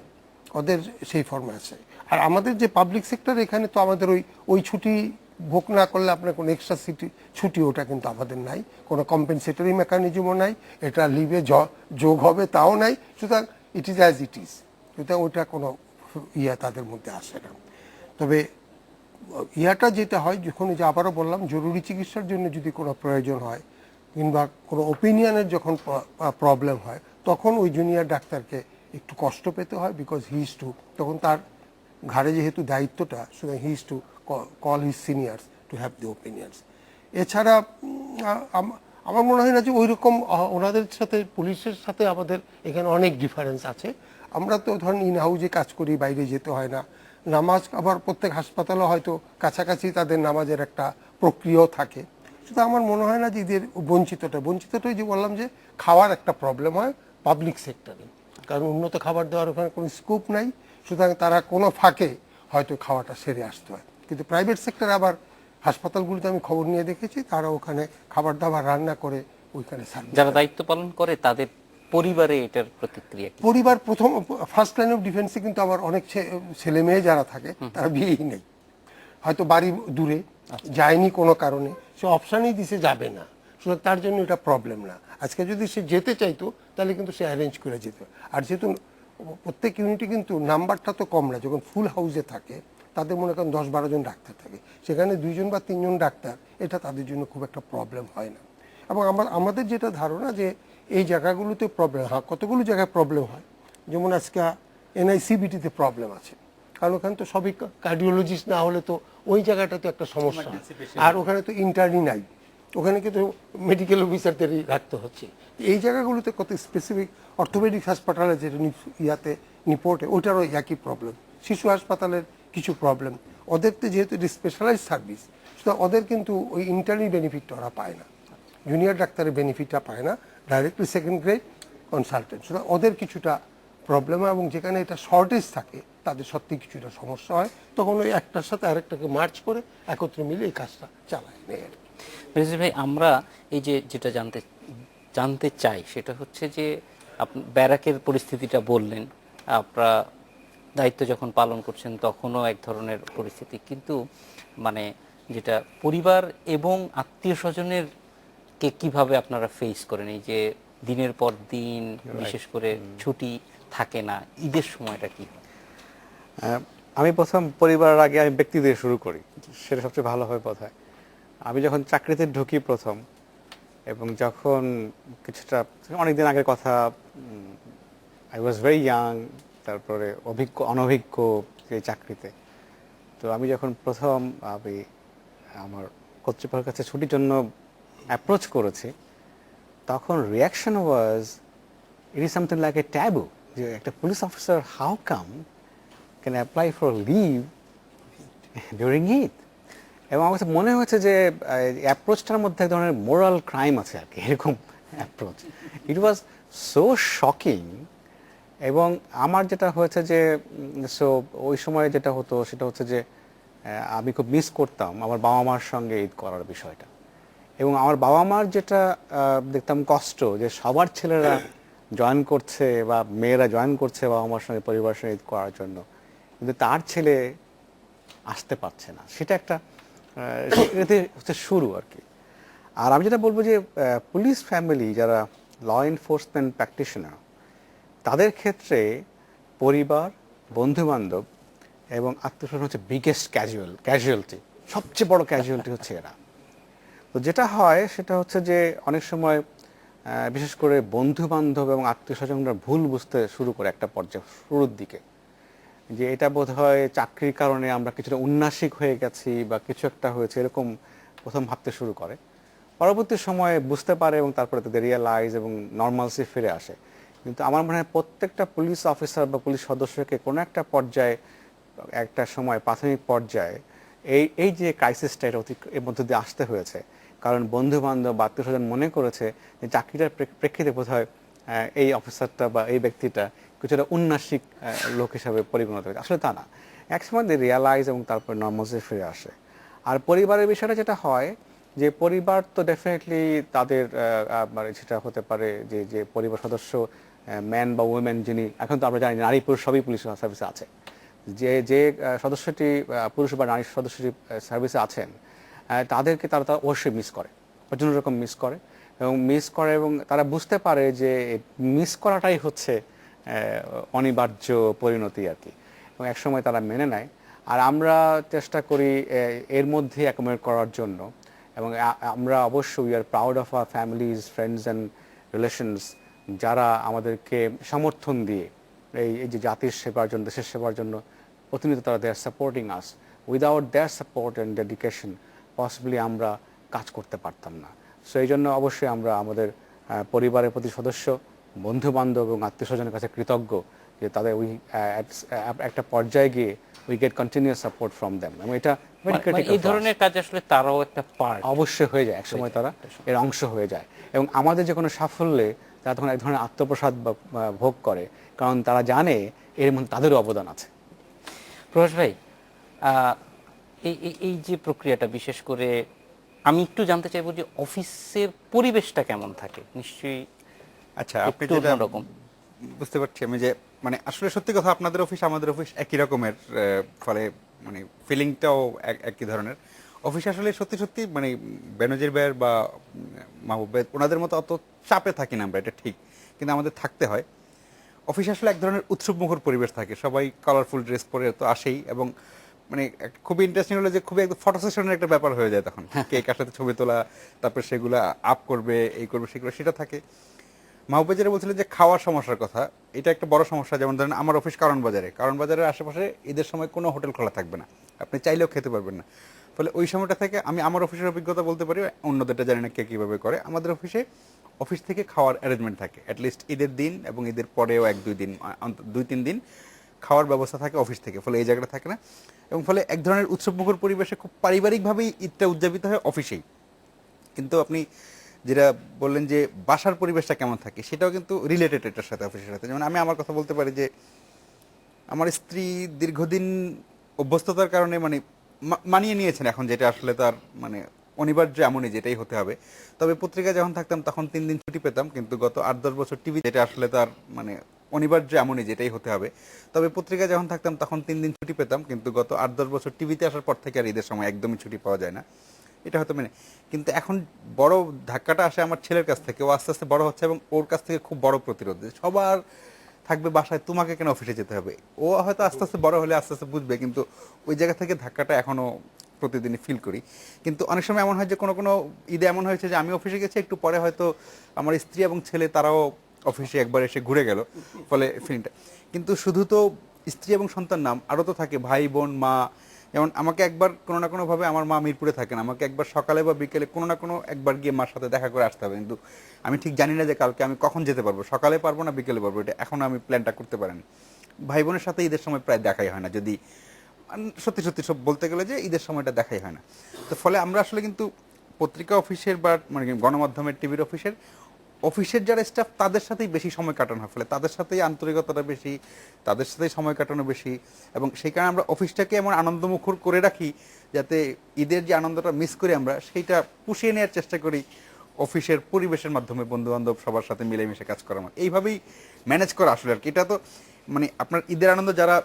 ওদের সেই ফর্মে আছে। আর আমাদের যে পাবলিক সেক্টর, এখানে তো আমাদের ওই ছুটি ভোগ না করলে আপনার কোনো এক্সট্রা ছুটি ওটা কিন্তু আমাদের নাই, কোনো কম্পেনসেটরি মেকানিজমও নাই, এটা লিভে যোগ হবে তাও নাই। সুতরাং it is as it is, সুতরাং ওইটা কোনো তাদের মধ্যে আসে না। তবে ইয়াটা যেটা হয়, যখন যে আবারও বললাম, জরুরি চিকিৎসার জন্য যদি কোনো প্রয়োজন হয় কিংবা কোনো ওপিনিয়নের যখন প্রবলেম হয়, তখন ওই জুনিয়র ডাক্তারকে একটু কষ্ট পেতে হয়, বিকজ হি ইজ টু, তখন তার ঘাড়ে যেহেতু দায়িত্বটা, সুতরাং he is to call his seniors to have the opinions. এছাড়া আমার মনে হয় না যে ওই রকম ওনাদের সাথে, পুলিশের সাথে আমাদের এখানে অনেক ডিফারেন্স আছে। আমরা তো ধরেন ইন হাউজে কাজ করি, বাইরে যেতে হয় না। নামাজ আবার প্রত্যেক হাসপাতালে হয়তো কাছাকাছি তাদের নামাজের একটা প্রক্রিয়াও থাকে। সুতরাং আমার মনে হয় না যে এদের বঞ্চিতটাই যে বললাম যে খাওয়ার একটা প্রবলেম হয় পাবলিক সেক্টরে, কারণ উন্নত খাবার দেওয়ার ওখানে কোনো স্কোপ নাই, সুতরাং তারা কোনো ফাঁকে হয়তো খাওয়াটা সেরে আসতে হয়। কিন্তু প্রাইভেট সেক্টরে আবার হাসপাতালগুলিতে আমি খবর নিয়ে দেখেছি, তারা ওখানে খাবার দাবার রান্না করে ওইখানে সার্ভিস। যারা দায়িত্ব পালন করে তাদের পরিবারে এটার প্রতিক্রিয়া কি? পরিবার ফার্স্ট লাইন অফ ডিফেন্সে কিন্তু আবার অনেক ছেলে মেয়ে যারা থাকে তারা বিয়েই নেই, হয়তো বাড়ি দূরে, যায়নি কোনো কারণে, সে অপশানই দিছে যাবে না, সুতরাং তার জন্য এটা প্রবলেম না। আজকে যদি সে যেতে চাইতো তাহলে কিন্তু সে অ্যারেঞ্জ করে যেত। আর যেহেতু প্রত্যেক ইউনিটে কিন্তু নাম্বারটা তো কম না, যখন ফুল হাউসে থাকে তাদের মনে করেন 10-12 জন ডাক্তার থাকে, সেখানে 2 জন বা 3 জন ডাক্তার, এটা তাদের জন্য খুব একটা প্রবলেম হয় না। এবং আমাদের যেটা ধারণা যে এই জায়গাগুলোতে প্রবলেম হয়, কতগুলো জায়গায় প্রবলেম হয়, যেমন আজকে NICBTতে প্রবলেম আছে, কারণ ওখানে তো সবই কার্ডিওলজিস্ট না হলে তো ওই জায়গাটা তো একটা সমস্যা। আর ওখানে তো ইন্টার্নি নাই, ওখানে কিন্তু মেডিকেল অফিসারদেরই রাখতে হচ্ছে। এই জায়গাগুলোতে কত স্পেসিফিক অর্থোপেডিক হাসপাতালে যেটা নিপোর্টে, ওইটারও একই প্রবলেম। শিশু হাসপাতালের কিছু প্রবলেম, ওদের তো যেহেতু স্পেশালাইজ সার্ভিস, সুতরাং ওদের কিন্তু ওই ইন্টার্নি বেনিফিটটা ওরা পায় না, জুনিয়র ডাক্তারের বেনিফিটটা পায় না, ডাইরেক্টলি সেকেন্ড গ্রেড কনসালটেন্ট। সুতরাং ওদের কিছুটা প্রবলেম, এবং যেখানে এটা শর্টেজ থাকে তাদের সত্যি কিছুটা সমস্যা হয়, তখন ওই একটার সাথে আরেকটাকে মার্চ করে একত্রে মিলে এই কাজটা চালায় নেয় আর কি। ভাই, আমরা এই যেটা জানতে চাই সেটা হচ্ছে যে ব্যারাকের পরিস্থিতিটা বললেন, আপনারা দায়িত্ব যখন পালন করছেন তখনও এক ধরনের পরিস্থিতি, কিন্তু মানে যেটা পরিবার এবং আত্মীয় স্বজনের কে কিভাবে আপনারা ফেস করেন, এই যে দিনের পর দিন বিশেষ করে ছুটি থাকে না, ঈদের সময়টা কি হয়? আমি প্রথম পরিবারের আগে আমি ব্যক্তি দিয়ে শুরু করি, সেটা সবচেয়ে ভালো হয় বোধ হয়। আমি যখন চাকরিতে ঢুকি প্রথম, এবং যখন কিছুটা অনেকদিন আগের কথা, আই ওয়াজ ভেরি ইয়াং, তারপরে অনভিজ্ঞ এই চাকরিতে। তো আমি যখন প্রথম আমার কর্তৃপক্ষের কাছে ছুটির জন্য অ্যাপ্রোচ করেছি, তখন reaction was, it is something like a taboo, যে একটা police officer how come can apply for leave during Eid. এবং আমার কাছে মনে হয়েছে যে অ্যাপ্রোচটার মধ্যে এক ধরনের মোরাল ক্রাইম আছে আর কি, এরকম approach. It was so shocking. এবং আমার যেটা হয়েছে যে, সো ওই সময় যেটা হতো সেটা হচ্ছে যে আমি খুব মিস করতাম আমার বাবা মার সঙ্গে ঈদ করার বিষয়টা। এবং আমার বাবা মার যেটা দেখতাম কষ্ট, যে সবার ছেলেরা জয়েন করছে বা মেয়েরা জয়েন করছে বাবা মার সঙ্গে পরিবারের সঙ্গে ঈদ করার জন্য, কিন্তু তার ছেলে আসতে পারছে না। সেটা একটা এতে হচ্ছে শুরু আর কি। আর আমি যেটা বলবো যে পুলিশ ফ্যামিলি যারা ল এনফোর্সমেন্ট প্র্যাকটিশনার, তাদের ক্ষেত্রে পরিবার, বন্ধুবান্ধব এবং আত্মীয়স্বজন হচ্ছে বিগেস্ট ক্যাজুয়ালিটি, সবচেয়ে বড় ক্যাজুয়ালিটি হচ্ছে এরা। তো যেটা হয় সেটা হচ্ছে যে অনেক সময় বিশেষ করে বন্ধু বান্ধব এবং আত্মীয় স্বজনরা ভুল বুঝতে শুরু করে একটা পর্যায়ে শুরুর দিকে, যে এটা বোধ হয় চাকরির কারণে আমরা কিছুটা উন্নাসিক হয়ে গেছি বা কিছু একটা হয়েছে, এরকম প্রথম ভাবতে শুরু করে। পরবর্তী সময়ে বুঝতে পারে এবং তারপরে তাদের রিয়েলাইজ এবং নর্মালসি ফিরে আসে। কিন্তু আমার মনে হয় প্রত্যেকটা পুলিশ অফিসার বা পুলিশ সদস্যকে কোনো একটা পর্যায়ে, একটা সময় প্রাথমিক পর্যায়ে এই যে ক্রাইসিসটা এর মধ্যে দিয়ে আসতে হয়েছে, কারণ বন্ধু বান্ধব বা আত্মীয় স্বজন মনে করেছে যে চাকরিটার প্রেক্ষিতে বোধ হয় এই অফিসারটা বা এই ব্যক্তিটা কিছুটা উন্নাসিক লোক হিসাবে পরিগণিত হয়েছে। আসলে তা না, একসময় দিয়ে রিয়ালাইজ এবং তারপর নর্মালসে ফিরে আসে। আর পরিবারের বিষয়টা যেটা হয়, যে পরিবার তো ডেফিনেটলি তাদের মানে সেটা হতে পারে যে যে পরিবার সদস্য ম্যান বা উইমেন, যিনি, এখন তো আমরা জানি নারী পুরুষ সবই পুলিশ সার্ভিসে আছে, যে যে সদস্যটি পুরুষ বা নারী সদস্যটি সার্ভিসে আছেন, তাদেরকে তারা অবশ্যই মিস করে, প্রচণ্ড রকম মিস করে। এবং তারা বুঝতে পারে যে মিস করাটাই হচ্ছে অনিবার্য পরিণতি আর কি, এবং একসময় তারা মেনে নেয়। আর আমরা চেষ্টা করি এর মধ্যে অ্যাকোমোডেট করার জন্য, এবং আমরা অবশ্যই we are proud of our families, friends and relations, যারা আমাদেরকে সমর্থন দিয়ে এই যে জাতির সেবার জন্য, দেশের সেবার জন্য প্রতিনিয়ত তারা they are supporting us. Without their support and dedication possibly আমরা কাজ করতে পারতাম না। সো এই জন্য অবশ্যই আমরা আমাদের পরিবারের প্রতি সদস্য, বন্ধু বান্ধব এবং আত্মীয় স্বজনের কাছে কৃতজ্ঞ যে তাদের একটা পর্যায়ে গিয়ে we get continuous support from them. এবং এটা এই ধরনের কাজ আসলে তারাও একটা পার্ট অবশ্যই হয়ে যায়, একসময় তারা এর অংশ হয়ে যায়। এবং আমাদের যে কোনো সাফল্যে তারা তখন এক ধরনের আত্মপ্রসাদ ভোগ করে, কারণ তারা জানে এর মধ্যে তাদেরও অবদান আছে। প্রভাস ভাই, এই যে প্রক্রিয়াটা, বিশেষ করে আমি একটু জানতে চাইবো যে অফিসের পরিবেশটা কেমন থাকে। নিশ্চয়ই আচ্ছা, আপনি একটু যেটা অন্যরকম। বুঝতে পারছি আমি, যে মানে আসলে সত্যি কথা, আপনাদের অফিস আমাদের অফিস একই রকমের, ফলে মানে ফিলিংটাও একই ধরনের। অফিস আসলে সত্যি সত্যি মানে বেনজির ভাইয়ের বা মাহবুব ভাই ওনাদের মতো অত চাপে থাকি না আমরা, এটা ঠিক, কিন্তু আমাদের থাকতে হয়। অফিস আসলে এক ধরনের উৎসবমুখর পরিবেশ থাকে, সবাই কালারফুল ড্রেস পরে তো আসেই, এবং মানে খুবই ইন্টারেস্টিং হলো যে খুবই ফটো সেশনের একটা ব্যাপার হয়ে যায় তখন, কে কার সাথে ছবি তোলা, তারপর সেগুলো আপ করবে, এই করবে, সেগুলো সেটা থাকে। মাহবুব যেটা বলছিলেন যে খাওয়ার সমস্যার কথা, এটা একটা বড় সমস্যা। যেমন ধরেন আমার অফিস কারণ বাজারের আশেপাশে ঈদের সময় কোনো হোটেল খোলা থাকবে না, আপনি চাইলেও খেতে পারবেন না। ফলে ওই সময়টা থেকে আমি আমার অফিসের অভিজ্ঞতা বলতে পারি, অন্যদেরটা জানি না কে কীভাবে করে। আমাদের অফিস থেকে খাওয়ার অ্যারেঞ্জমেন্ট থাকে, অ্যাটলিস্ট ঈদের দিন এবং ঈদের পরেও 1-2 দিন, 2-3 দিন খাওয়ার ব্যবস্থা থাকে অফিস থেকে। ফলে এই জায়গাটা থাকে না, এবং ফলে এক ধরনের উৎসবমুখর পরিবেশে খুব পারিবারিকভাবেই ঈদটা উদযাপিত হয় অফিসেই। কিন্তু আপনি যেটা বললেন যে বাসার পরিবেশটা কেমন থাকে, সেটাও কিন্তু রিলেটেড এটার সাথে, অফিসের সাথে। যেমন আমি আমার কথা বলতে পারি যে আমার স্ত্রী দীর্ঘদিন অভ্যস্ততার কারণে মানে মানিয়ে নিয়েছেন এখন, যেটা আসলে তার মানে অনিবার্য, এমনই, যেটাই হতে হবে। তবে পত্রিকা যখন থাকতাম তখন 3 দিন ছুটি পেতাম, কিন্তু গত 8-10 বছর টিভি, যেটা আসলে তার মানে অনিবার্য এমনই যেটাই হতে হবে। তবে পত্রিকায় যখন থাকতাম তখন 3 দিন ছুটি পেতাম, কিন্তু গত 8-10 বছর টিভিতে আসার পর থেকে আর ঈদের সময় একদমই ছুটি পাওয়া যায় না। এটা হয়তো মেনে, কিন্তু এখন বড় ধাক্কাটা আসে আমার ছেলের কাছ থেকে। ও আস্তে আস্তে বড় হচ্ছে এবং ওর কাছ থেকে খুব বড় প্রতিরোধ যে সবার থাকবে বাসায়, তোমাকে কেন অফিসে যেতে হবে। ও হয়তো আস্তে আস্তে বড় হলে আস্তে আস্তে বুঝবে, কিন্তু ওই জায়গা থেকে ধাক্কাটা এখনো প্রতিদিনই ফিল করি। কিন্তু অনেক সময় এমন হয় যে কোনো কোনো ঈদে এমন হয়েছে যে আমি অফিসে গেছি, একটু পরে হয়তো আমার স্ত্রী এবং ছেলে তারাও অফিসে একবার এসে ঘুরে গেল, ফলে ফিলিংটা। কিন্তু শুধু তো স্ত্রী এবং সন্তান নাম, আরও তো থাকে ভাই বোন মা। যেমন আমাকে একবার কোনো না কোনোভাবে, আমার মা মিরপুরে থাকেন, আমাকে একবার সকালে বা বিকেলে কোনো না কোনো একবার গিয়ে মার সাথে দেখা করে আসতে হবে। কিন্তু আমি ঠিক জানি না যে কালকে আমি কখন যেতে পারবো, সকালে পারবো না বিকেলে পারবো, এটা এখনও আমি প্ল্যানটা করতে পারিনি। ভাই বোনের সাথে ঈদের সময় প্রায় দেখাই হয় না, যদি সত্যি সত্যি সব বলতে গেলে যে ঈদের সময়টা দেখাই হয় না। তো ফলে আমরা আসলে কিন্তু পত্রিকা অফিসের বা মানে গণমাধ্যমের টিভির অফিসের যারা স্টাফ তাদের সাথেই বেশি সময় কাটানো হয়, ফলে তাদের সাথেই আন্তরিকতাটা বেশি, তাদের সাথেই সময় কাটানো বেশি। এবং সেই কারণে আমরা অফিসটাকে এমন আনন্দমুখর করে রাখি যাতে ঈদের যে আনন্দটা মিস করি আমরা সেইটা পুষিয়ে নেওয়ার চেষ্টা করি অফিসের পরিবেশের মাধ্যমে, বন্ধু বান্ধব সবার সাথে মিলেমিশে কাজ করা। এইভাবেই ম্যানেজ করা আসলে আর কি। এটা তো মানে আপনার ঈদের আনন্দ যারা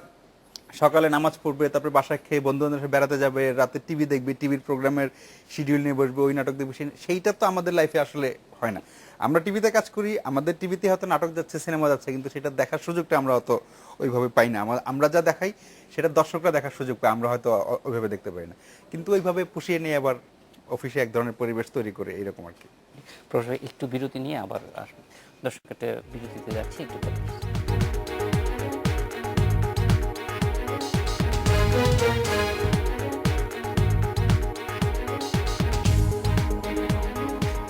সকালে নামাজ পড়বে, তারপরে বাসায় খেয়ে বন্ধু বান্ধবের সাথে বেড়াতে যাবে, রাতে টিভি দেখবে, টিভির প্রোগ্রামের শিডিউল নিয়ে বসবে, ওই নাটক দেখবে, সেইটা তো আমাদের লাইফে আসলে হয় না। আমরা টিভিতে কাজ করি, আমাদের টিভিতে হয়তো নাটক যাচ্ছে, সিনেমা যাচ্ছে, কিন্তু সেটা দেখার সুযোগটা আমরা হয়তো ওইভাবে পাই না। আমরা যা দেখাই সেটা দর্শকরা দেখার সুযোগ পায়, আমরা হয়তো ওইভাবে দেখতে পাই না। কিন্তু ওইভাবে পুষিয়ে নিয়ে আবার অফিসে এক ধরনের পরিবেশ তৈরি করে, এইরকম আর কি। প্রফেসর একটু বিরতি নিয়ে আবার আসুন। দর্শক, একটা বিরতিতে যাচ্ছি, একটু পরে।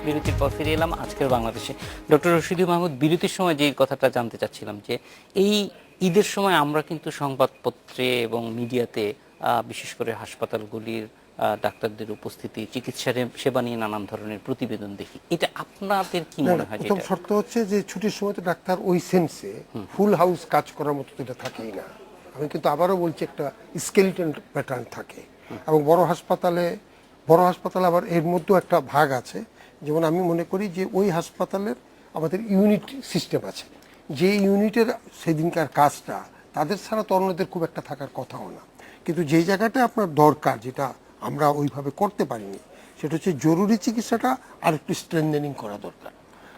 বিরতির পর ফিরে এলাম আজকের বাংলাদেশে। ডক্টর রশিদুল মাহমুদ, বিরতির সময় যে কথাটা জানতে চাচ্ছিলাম যে এই ঈদের সময় আমরা কিন্তু সংবাদপত্রে এবং মিডিয়াতে বিশেষ করে হাসপাতালগুলির ডাক্তারদের উপস্থিতি, চিকিৎসা সেবা নিয়ে নানান ধরনের প্রতিবেদন দেখি। এটা আপনাদের কি মনে হয়? প্রথম শর্ত হচ্ছে যে ছুটির সময় তো ডাক্তার ওই সেন্সে ফুল হাউস কাজ করার মতো তো এটা থাকেই না। আমি কিন্তু আবারও বলছি, একটা স্কেলিটন প্যাটার্ন থাকে। এবং বড় হাসপাতালে আবার এর মধ্যেও একটা ভাগ আছে। যেমন আমি মনে করি যে ওই হাসপাতালের আমাদের ইউনিট সিস্টেম আছে, যে ইউনিটের সেদিনকার কাজটা তাদের ছাড়া তো অন্যদের খুব একটা থাকার কথাও না। কিন্তু যেই জায়গাটা আপনার দরকার, যেটা আমরা ওইভাবে করতে পারিনি, সেটা হচ্ছে জরুরি চিকিৎসাটা আর একটু স্ট্রেনথেনিং করা দরকার।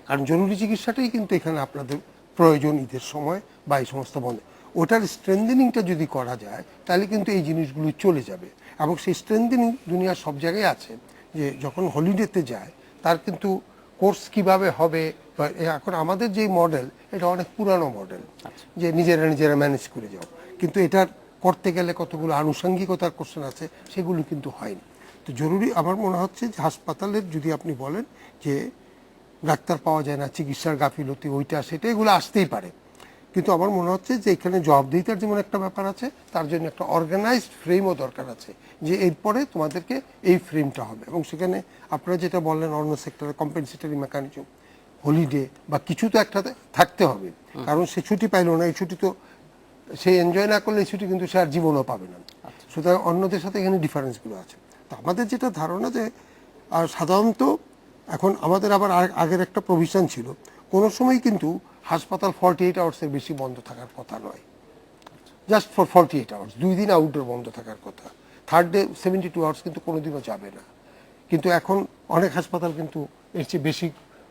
কারণ জরুরি চিকিৎসাটাই কিন্তু এখানে আপনাদের প্রয়োজন ঈদের সময় বা এই সমস্ত বন্ধ। ওটার স্ট্রেনথেনিংটা যদি করা যায় তাহলে কিন্তু এই জিনিসগুলো চলে যাবে। এবং সেই স্ট্রেনথেনিং দুনিয়ার সব জায়গায় আছে, যে যখন হলিডেতে যায় তার কিন্তু কোর্স কিভাবে হবে। বা এখন আমাদের যেই মডেল, এটা অনেক পুরানো মডেল, যে নিজেরা ম্যানেজ করে যাও, কিন্তু এটার করতে গেলে কতগুলো আনুষঙ্গিকতার কোশ্চেন আছে, সেগুলো কিন্তু হয়নি। তো জরুরি আমার মনে হচ্ছে যে হাসপাতালের যদি আপনি বলেন যে ডাক্তার পাওয়া যায় না, চিকিৎসার গাফিলতি, ওইটা সেটা, এগুলো আসতেই পারে। কিন্তু আমার মনে হচ্ছে যে এখানে জবাবদিহিতার যেমন একটা ব্যাপার আছে, তার জন্য একটা অর্গানাইজড ফ্রেমও দরকার আছে, যে এরপরে তোমাদেরকে এই ফ্রেমটা হবে। এবং সেখানে আপনারা যেটা বললেন অন্য সেক্টরে কম্পেনসেটরি মেকানিজম, হলিডে বা কিছু তো একটা থাকতে হবে। কারণ সে ছুটি পাইলো না, এই ছুটি তো সে এনজয় না করলে এই ছুটি কিন্তু সে আর জীবনও পাবে না। সুতরাং অন্যদের সাথে এখানে ডিফারেন্সগুলো আছে। তো আমাদের যেটা ধারণা যে আর সাধারণত এখন আমাদের আবার আগের একটা প্রভিশন ছিল, কোনো সময় কিন্তু হাসপাতাল 48 আওয়ার্সের বেশি বন্ধ থাকার কথা নয়, জাস্ট ফর 48 আওয়ার্স, 2 দিন আউটডোর বন্ধ থাকার কথা। থার্ড ডে 72 আওয়ার্স কিন্তু কোনোদিনও যাবে না। কিন্তু এখন অনেক হাসপাতাল কিন্তু এর চেয়ে বেশি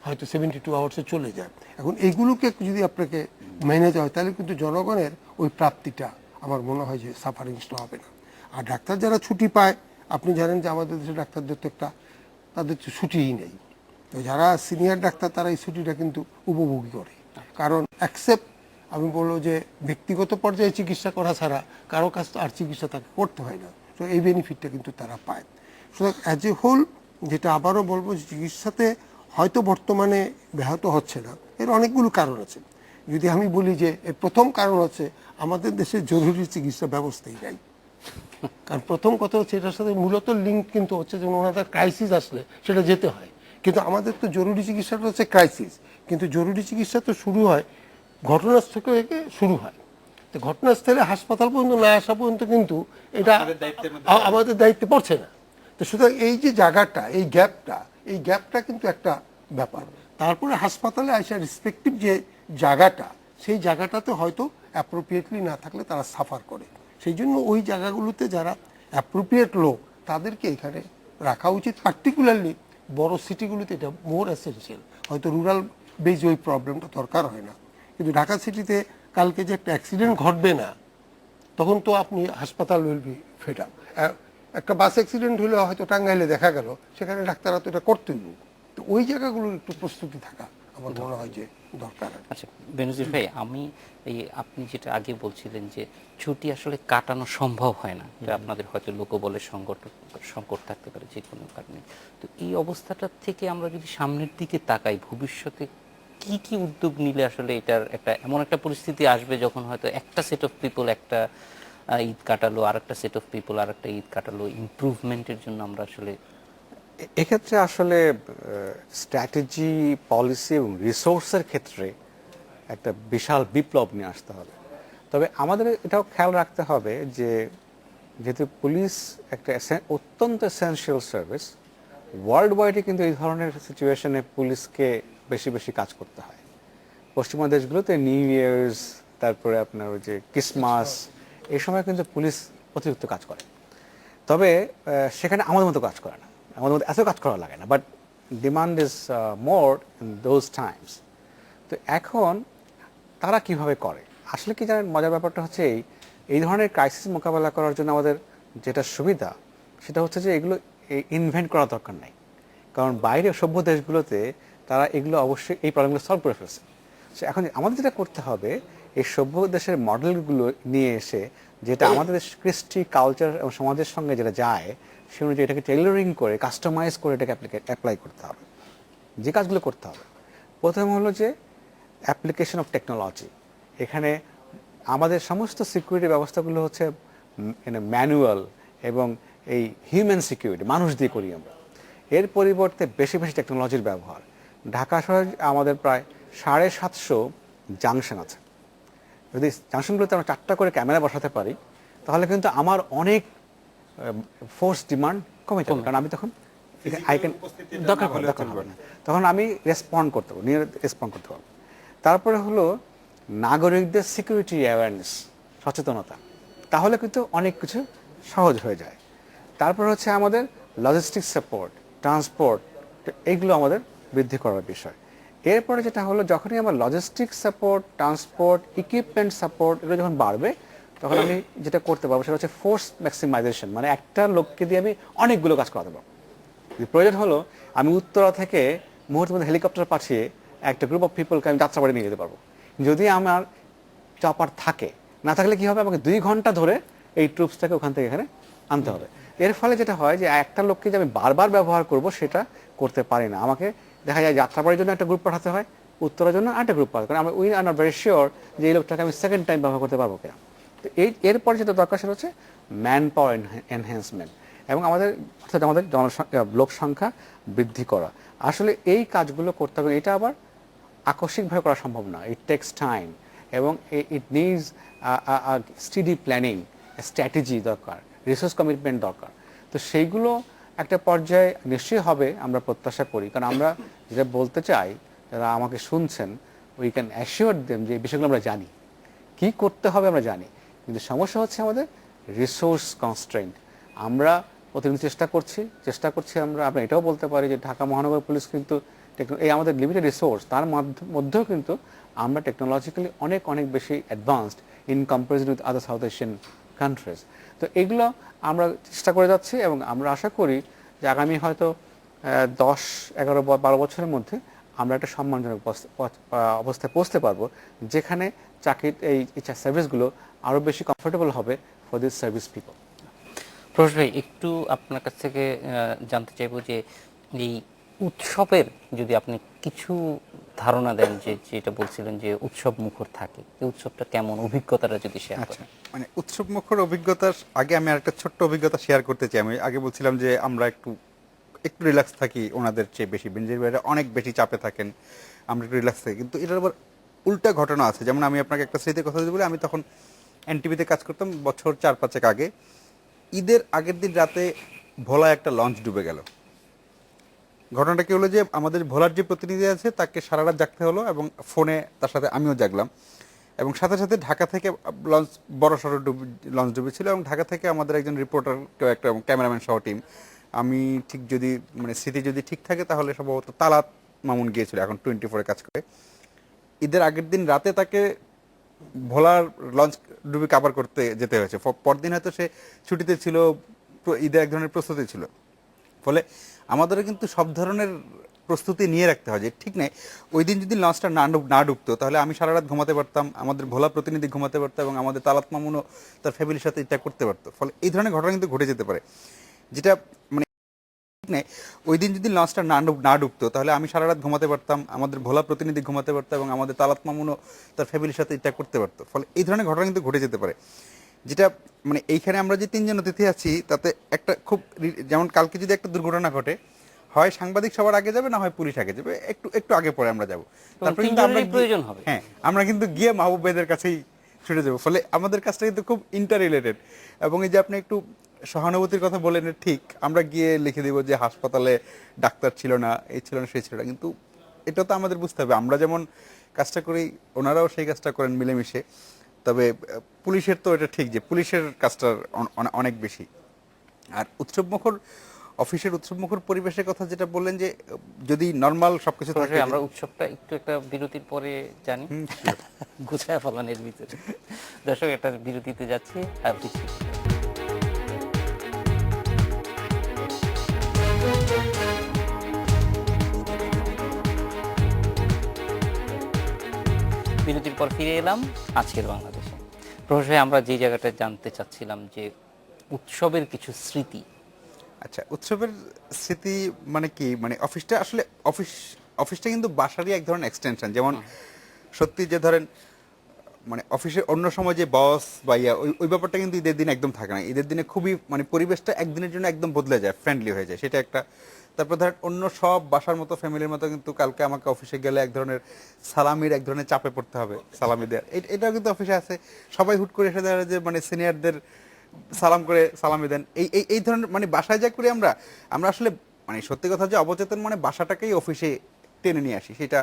হয়তো 72 আওয়ার্সে চলে যায়। এখন এইগুলোকে যদি আপনাকে মেনে যায় তাহলে কিন্তু জনগণের ওই প্রাপ্তিটা আমার মনে হয় যে সাফারিংসটা হবে না। আর ডাক্তার যারা ছুটি পায়, আপনি জানেন যে আমাদের দেশে ডাক্তারদের তো তাদের তো ছুটিই নেই। তো যারা সিনিয়র ডাক্তার তারা এই ছুটিটা কিন্তু উপভোগী করে। কারণ অ্যাকসেপ্ট আমি বলবো যে ব্যক্তিগত পর্যায়ে চিকিৎসা করা ছাড়া কারো কাছ আর চিকিৎসা তাকে করতে হয় না। তো এই বেনিফিটটা কিন্তু তারা পায়। সুতরাং অ্যাজ এ হোল, যেটা আবারও বলবো, চিকিৎসাতে হয়তো বর্তমানে ব্যাহত হচ্ছে না, এর অনেকগুলো কারণ আছে। যদি আমি বলি যে এর প্রথম কারণ হচ্ছে আমাদের দেশে জরুরি চিকিৎসা ব্যবস্থাই নাই। কারণ প্রথম কথা হচ্ছে এটার সাথে মূলত লিঙ্ক কিন্তু হচ্ছে যেমন ওনাদের ক্রাইসিস আসলে সেটা যেতে হয়, কিন্তু আমাদের তো জরুরি চিকিৎসাটা হচ্ছে ক্রাইসিস। কিন্তু জরুরি চিকিৎসা তো শুরু হয় ঘটনাস্থল থেকে শুরু হয়। তো ঘটনাস্থলে হাসপাতাল পর্যন্ত না আসা পর্যন্ত কিন্তু এটা আমাদের দায়িত্বে পড়ছে না। তো সুতরাং এই যে জায়গাটা, এই গ্যাপটা কিন্তু একটা ব্যাপার। তারপরে হাসপাতালে আসা রেসপেক্টিভ যে জায়গাটা, সেই জায়গাটাতে হয়তো অ্যাপ্রোপ্রিয়েটলি না থাকলে তারা সাফার করে। সেই জন্য ওই জায়গাগুলোতে যারা অ্যাপ্রোপ্রিয়েট লোক তাদেরকে এখানে রাখা উচিত। পার্টিকুলারলি বড় সিটিগুলোতে এটা মোর এসেনশিয়াল। হয়তো রুরাল বেজ ওই প্রবলেমটা দরকার হয় না, কিন্তু ঢাকা সিটিতে কালকে যে একটা অ্যাক্সিডেন্ট ঘটবে না, তখন তো আপনি হাসপাতাল উইল বি ফেড আপ। একটা বাস অ্যাক্সিডেন্ট হলে হয়তো টাঙ্গাইলে দেখা গেল, সেখানে ডাক্তাররা তো এটা করতেই। তো ওই জায়গাগুলোর একটু প্রস্তুতি থাকা আমার মনে হয় যে দরকার। আচ্ছা বেনজির ভাই, আমি এই আপনি যেটা আগে বলছিলেন যে ছুটি আসলে কাটানো সম্ভব হয় না, যে আপনাদের হয়তো লোকবলের সংকট থাকতে পারে যে কোনো কারণে। তো এই অবস্থাটা থেকে আমরা যদি সামনের দিকে তাকাই, ভবিষ্যতে কি কি উদ্যোগ নিলে আসলে এটার একটা এমন একটা পরিস্থিতি আসবে যখন হয়তো একটা সেট অফ পিপল একটা ঈদ কাটালো, আর একটা সেট অফ পিপল আর একটা ঈদ কাটালো, ইমপ্রুভমেন্টের জন্য আমরা আসলে এক্ষেত্রে আসলে স্ট্র্যাটেজি, পলিসি এবং রিসোর্সের ক্ষেত্রে একটা বিশাল বিপ্লব নিয়ে আসতে হবে। তবে আমাদের এটাও খেয়াল রাখতে হবে যে যেহেতু পুলিশ একটা অত্যন্ত এসেনশিয়াল সার্ভিস, ওয়ার্ল্ড ওয়াইডে কিন্তু এই ধরনের সিচুয়েশনে পুলিশকে বেশি বেশি কাজ করতে হয়। পশ্চিমা দেশগুলোতে নিউ ইয়ার্স, তারপরে আপনার ওই যে ক্রিসমাস, এই সময় কিন্তু পুলিশ অতিরিক্ত কাজ করে। তবে সেখানে আমাদের মতো কাজ করে না, আমাদের মতো এত কাজ করা লাগে না, but demand is more in those Times. তো এখন তারা কিভাবে করে আসলে কি জানেন, মজার ব্যাপারটা হচ্ছে এই ধরনের ক্রাইসিস মোকাবেলা করার জন্য আমাদের যেটা সুবিধা সেটা হচ্ছে যে এগুলো ইনভেন্ট করার দরকার নাই। কারণ বাইরে সভ্য দেশগুলোতে তারা এগুলো অবশ্যই এই প্রবলেমগুলো সলভ করে ফেলছে। সো এখন আমাদের যেটা করতে হবে, এই সভ্য দেশের মডেলগুলো নিয়ে এসে যেটা আমাদের কৃষ্টি, কালচার এবং সমাজের সঙ্গে যেটা যায়, সে অনুযায়ী এটাকে টেইলরিং করে, কাস্টমাইজ করে এটাকে অ্যাপ্লাই করতে হবে। যে কাজগুলো করতে হবে, প্রথম হলো যে অ্যাপ্লিকেশন অফ টেকনোলজি। এখানে আমাদের সমস্ত সিকিউরিটি ব্যবস্থাগুলো হচ্ছে ম্যানুয়াল এবং এই হিউম্যান সিকিউরিটি, মানুষ দিয়ে করি আমরা। এর পরিবর্তে বেশি বেশি টেকনোলজির ব্যবহার। ঢাকা শহরে আমাদের প্রায় 750 জাংশন আছে। যদি জাংশনগুলোতে আমরা 4টা করে ক্যামেরা বসাতে পারি, তাহলে কিন্তু আমার অনেক ফোর্স ডিমান্ড কমে যাবে। কারণ আমি তখন দরকার হবে না, তখন আমি রেসপন্ড করতে পারবো, নিয়ে রেসপন্ড করতে পারবো। তারপরে হলো নাগরিকদের সিকিউরিটি অ্যাওয়ারনেস, সচেতনতা, তাহলে কিন্তু অনেক কিছু সহজ হয়ে যায়। তারপর হচ্ছে আমাদের লজিস্টিক সাপোর্ট, ট্রান্সপোর্ট, এইগুলো আমাদের বৃদ্ধি করার বিষয়। এরপরে যেটা হলো, যখনই আমার logistic support, transport, equipment support এগুলো যখন বাড়বে, তখন আমি যেটা করতে পারবো সেটা হচ্ছে ফোর্স ম্যাক্সিমাইজেশন, মানে একটা লোককে দিয়ে আমি অনেকগুলো কাজ করাতে পারবো। প্রয়োজন হলো আমি উত্তরা থেকে মুহূর্তের মধ্যে হেলিকপ্টার পাঠিয়ে একটা গ্রুপ অফ পিপলকে আমি যাত্রাবাড়ি নিয়ে যেতে পারবো। যদি আমার চপার থাকে, না থাকলে কি হবে, আমাকে 2 ঘন্টা ধরে এই ট্রুপসটাকে ওখান থেকে এখানে আনতে হবে। এর ফলে যেটা হয় যে একটা লোককে যে আমি বারবার ব্যবহার করব সেটা করতে পারি না। আমাকে দেখা যায় যাত্রাবাড়ির জন্য একটা গ্রুপ পাঠাতে হয়, উত্তরের জন্য আরেকটা গ্রুপ পাঠাতে হয়, কারণ we are not very sure যে এই লোকটাকে আমি সেকেন্ড টাইম ব্যবহার করতে পারবো কিনা। তো এরপরে যেটা দরকার সেটা হচ্ছে ম্যান পাওয়ার এনহ্যান্সমেন্ট এবং আমাদের লোক সংখ্যা বৃদ্ধি করা। আসলে এই কাজগুলো করতে হবে। এটা আবার আকস্মিকভাবে করা সম্ভব না, ইট টেক্স টাইম এবং it needs steady planning, strategy দরকার, রিসোর্স কমিটমেন্ট দরকার। তো সেইগুলো একটা পর্যায়ে নিশ্চয়ই হবে, আমরা প্রত্যাশা করি। কারণ আমরা যেটা বলতে চাই, যারা আমাকে শুনছেন, উই ক্যান অ্যাসিওর দেম যে এই বিষয়গুলো আমরা জানি, কি করতে হবে আমরা জানি, কিন্তু সমস্যা হচ্ছে আমাদের রিসোর্স কনস্ট্রেন্ট। আমরা প্রতিদিন চেষ্টা করছি আমরা এটাও বলতে পারি যে ঢাকা মহানগর পুলিশ কিন্তু এই আমাদের লিমিটেড রিসোর্স, তার মধ্যেও কিন্তু আমরা টেকনোলজিক্যালি অনেক অনেক বেশি advanced in comparison with other south Asian countries. তো এগুলো আমরা চেষ্টা করে যাচ্ছি এবং আমরা আশা করি যে আগামী হয়তো 10, 11, 12 বছরের মধ্যে আমরা একটা সম্মানজনক অবস্থায় পৌঁছতে পারবো, যেখানে চাকরির এই সার্ভিসগুলো আরও বেশি কমফোর্টেবল হবে ফর দিস সার্ভিস পিপল। প্রকাশ ভাই, একটু আপনার কাছ থেকে জানতে চাইবো যে এই উৎসবের যদি আপনি কিছু ধারণা দেন, যে যেটা বলছিলেন যে উৎসব মুখর থাকে, এই উৎসবটা কেমন, অভিজ্ঞতাটা যদি শেয়ার করেন। মানে উৎসব মুখর অভিজ্ঞতার আগে আমি আরেকটা ছোট্ট অভিজ্ঞতা শেয়ার করতে চাই। আমি আগে বলছিলাম যে আমরা একটু রিল্যাক্স থাকি ওনাদের চেয়ে বেশি, বেনজির ভাইরা অনেক বেশি চাপে থাকেন, আমরা একটু রিল্যাক্স থাকি। কিন্তু এটার আবার উল্টা ঘটনা আছে। যেমন আমি আপনাকে একটা স্মৃতির কথা যদি বলি, আমি তখন এনটিভিতে কাজ করতাম বছর 4-5 আগে। ঈদের আগের দিন রাতে ভোলা একটা লঞ্চ ডুবে গেল। ঘটনাটা কি হলো যে আমাদের ভোলার যে প্রতিনিধি আছে তাকে সারা রাত জাগতে হলো এবং ফোনে তার সাথে আমিও জাগলাম। এবং সাথে সাথে ঢাকা থেকে লঞ্চ বড়সড় লঞ্চ ডুবেছিল এবং ঢাকা থেকে আমাদের একজন রিপোর্টার কেউ একটা ক্যামেরাম্যান সহ টিম, আমি ঠিক যদি মানে স্মৃতি যদি ঠিক থাকে তাহলে সম্ভবত তালাত মামুন গিয়েছিল, এখন 24-এ কাজ করে। ঈদের আগের দিন রাতে তাকে ভোলার লঞ্চ ডুবে কাভার করতে যেতে হয়েছে, পরদিন হয়তো সে ছুটিতে ছিল, ঈদের এক ধরনের প্রস্তুতি ছিল। ফলে আমাদেরও কিন্তু সব ধরনের প্রস্তুতি নিয়ে রাখতে হয়, যে ঠিক নেই ওই দিন যদি লঞ্চটা না ডুবতো তাহলে আমি সারা রাত ঘুমাতে পারতাম, আমাদের ভোলা প্রতিনিধি ঘুমাতে পারতো এবং আমাদের তালাত মামুনও তার ফ্যামিলির সাথে এটা করতে পারতো। ফলে এই ধরনের ঘটনা কিন্তু ঘটে যেতে পারে, যেটা মানে ঠিক নেই ওই দিন যদি লঞ্চটা না ডুবতো তাহলে আমি সারা রাত ঘুমাতে পারতাম, আমাদের ভোলা প্রতিনিধি ঘুমাতে পারতো এবং আমাদের তালাত মামুনও তার ফ্যামিলির সাথে এটা করতে পারতো। ফলে এই ধরনের ঘটনা কিন্তু ঘটে যেতে পারে, যেটা মানে এইখানে আমরা যে 3 জন অতিথি আছি তাতে একটা খুব যেমন কালকে যদি একটা দুর্ঘটনা ঘটে, হয় সাংবাদিক সবার আগে যাবে, না হয় পুলিশ আগে যাবে, একটু একটু আগে পরে আমরা যাব, তারপরে কিন্তু আমরা প্রয়োজন হবে। হ্যাঁ, আমরা কিন্তু গিয়ে মাহবুব ভাইদের কাছেই ছুটে যাবো। ফলে আমাদের কাজটা কিন্তু খুব ইন্টার রিলেটেড। এবং এই যে আপনি একটু সহানুভূতির কথা বলেন, ঠিক আমরা গিয়ে লিখে দিব যে হাসপাতালে ডাক্তার ছিল না, এই ছিল না, সেই ছিল না, কিন্তু এটা তো আমাদের বুঝতে হবে আমরা যেমন কাজটা করি ওনারাও সেই কাজটা করেন মিলেমিশে। তবে পুলিশের তো এটা ঠিক যে পুলিশের কাজটা অনেক বেশি। আর অফিসের উৎসবমুখর পরিবেশের কথা যেটা বললেন, যে যদি নর্মাল সবকিছু থাকে, আমরা উৎসবটা একটু একটা বিরতির পরে জানি, গুছায় ফলানের ভিতরে। দর্শক, একটা বিরতিতে যাচ্ছি, আর কিছু বিরতির পর ফিরে এলাম আজকের বাংলাদেশে। প্রহসে আমরা যে জায়গাটা জানতে চাচ্ছিলাম যে উৎসবের কিছু স্মৃতি। আচ্ছা, উৎসবের স্মৃতি মানে কি, মানে অফিসটা আসলে অফিসটা কিন্তু বাসারই এক ধরনের এক্সটেনশন। যেমন সত্যি যে ধরেন মানে অফিসের অন্য সময় যে বস বা ওই ব্যাপারটা কিন্তু ঈদের দিন একদম থাকে না। ঈদের দিনে খুবই মানে পরিবেশটা একদিনের জন্য একদম বদলে যায়, ফ্রেন্ডলি হয়ে যায়, সেটা একটা। তারপর ধরেন অন্য সব বাসার মতো ফ্যামিলির মতো কিন্তু কালকে আমাকে অফিসে গেলে এক ধরনের সালামির এক ধরনের চাপে পড়তে হবে, সালামি দেওয়ার, এটাও কিন্তু অফিসে আছে। সবাই হুট করে এসে দেখা যায় যে মানে সিনিয়রদের সালাম করে সালামি দেন, এই ধরনের মানে বাসায় যা করি আমরা আসলে মানে সত্যি কথা যে অবচেতন মানে বাসাটাকেই অফিসে টেনে নিয়ে আসি সেটা।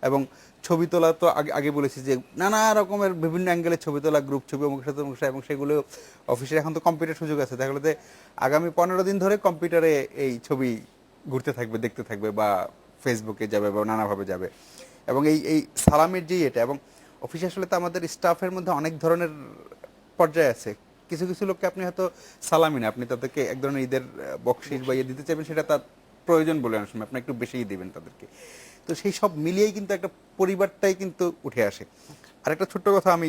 এবং ছবি তোলা তো আগে বলেছি যে নানা রকমের বিভিন্ন অ্যাঙ্গেলে ছবি তোলা, গ্রুপ ছবি, অমুক সাথে অমুক সাথে, এবং সেগুলো অফিসে এখন তো কম্পিউটার সুযোগ আছে, দেখা গেলো যে আগামী 15 দিন ধরে কম্পিউটারে এই ছবি ঘুরতে থাকবে, দেখতে থাকবে, বা ফেসবুকে যাবে বা নানাভাবে যাবে। এবং এই সালামের যেই এটা, এবং অফিসে আসলে তো আমাদের স্টাফের মধ্যে অনেক ধরনের পর্যায়ে আছে। কিছু কিছু লোককে আপনি হয়তো সালামি না, আপনি তাদেরকে এক ধরনের ঈদের বকশিস বা ইয়ে দিতে চাইবেন, সেটা তার প্রয়োজন বলে অনেক সময় আপনি একটু বেশিই দিবেন তাদেরকে। তো সেই সব মিলিয়েই কিন্তু একটা পরিবারটাই কিন্তু উঠে আসে। আর একটা ছোট্ট কথা আমি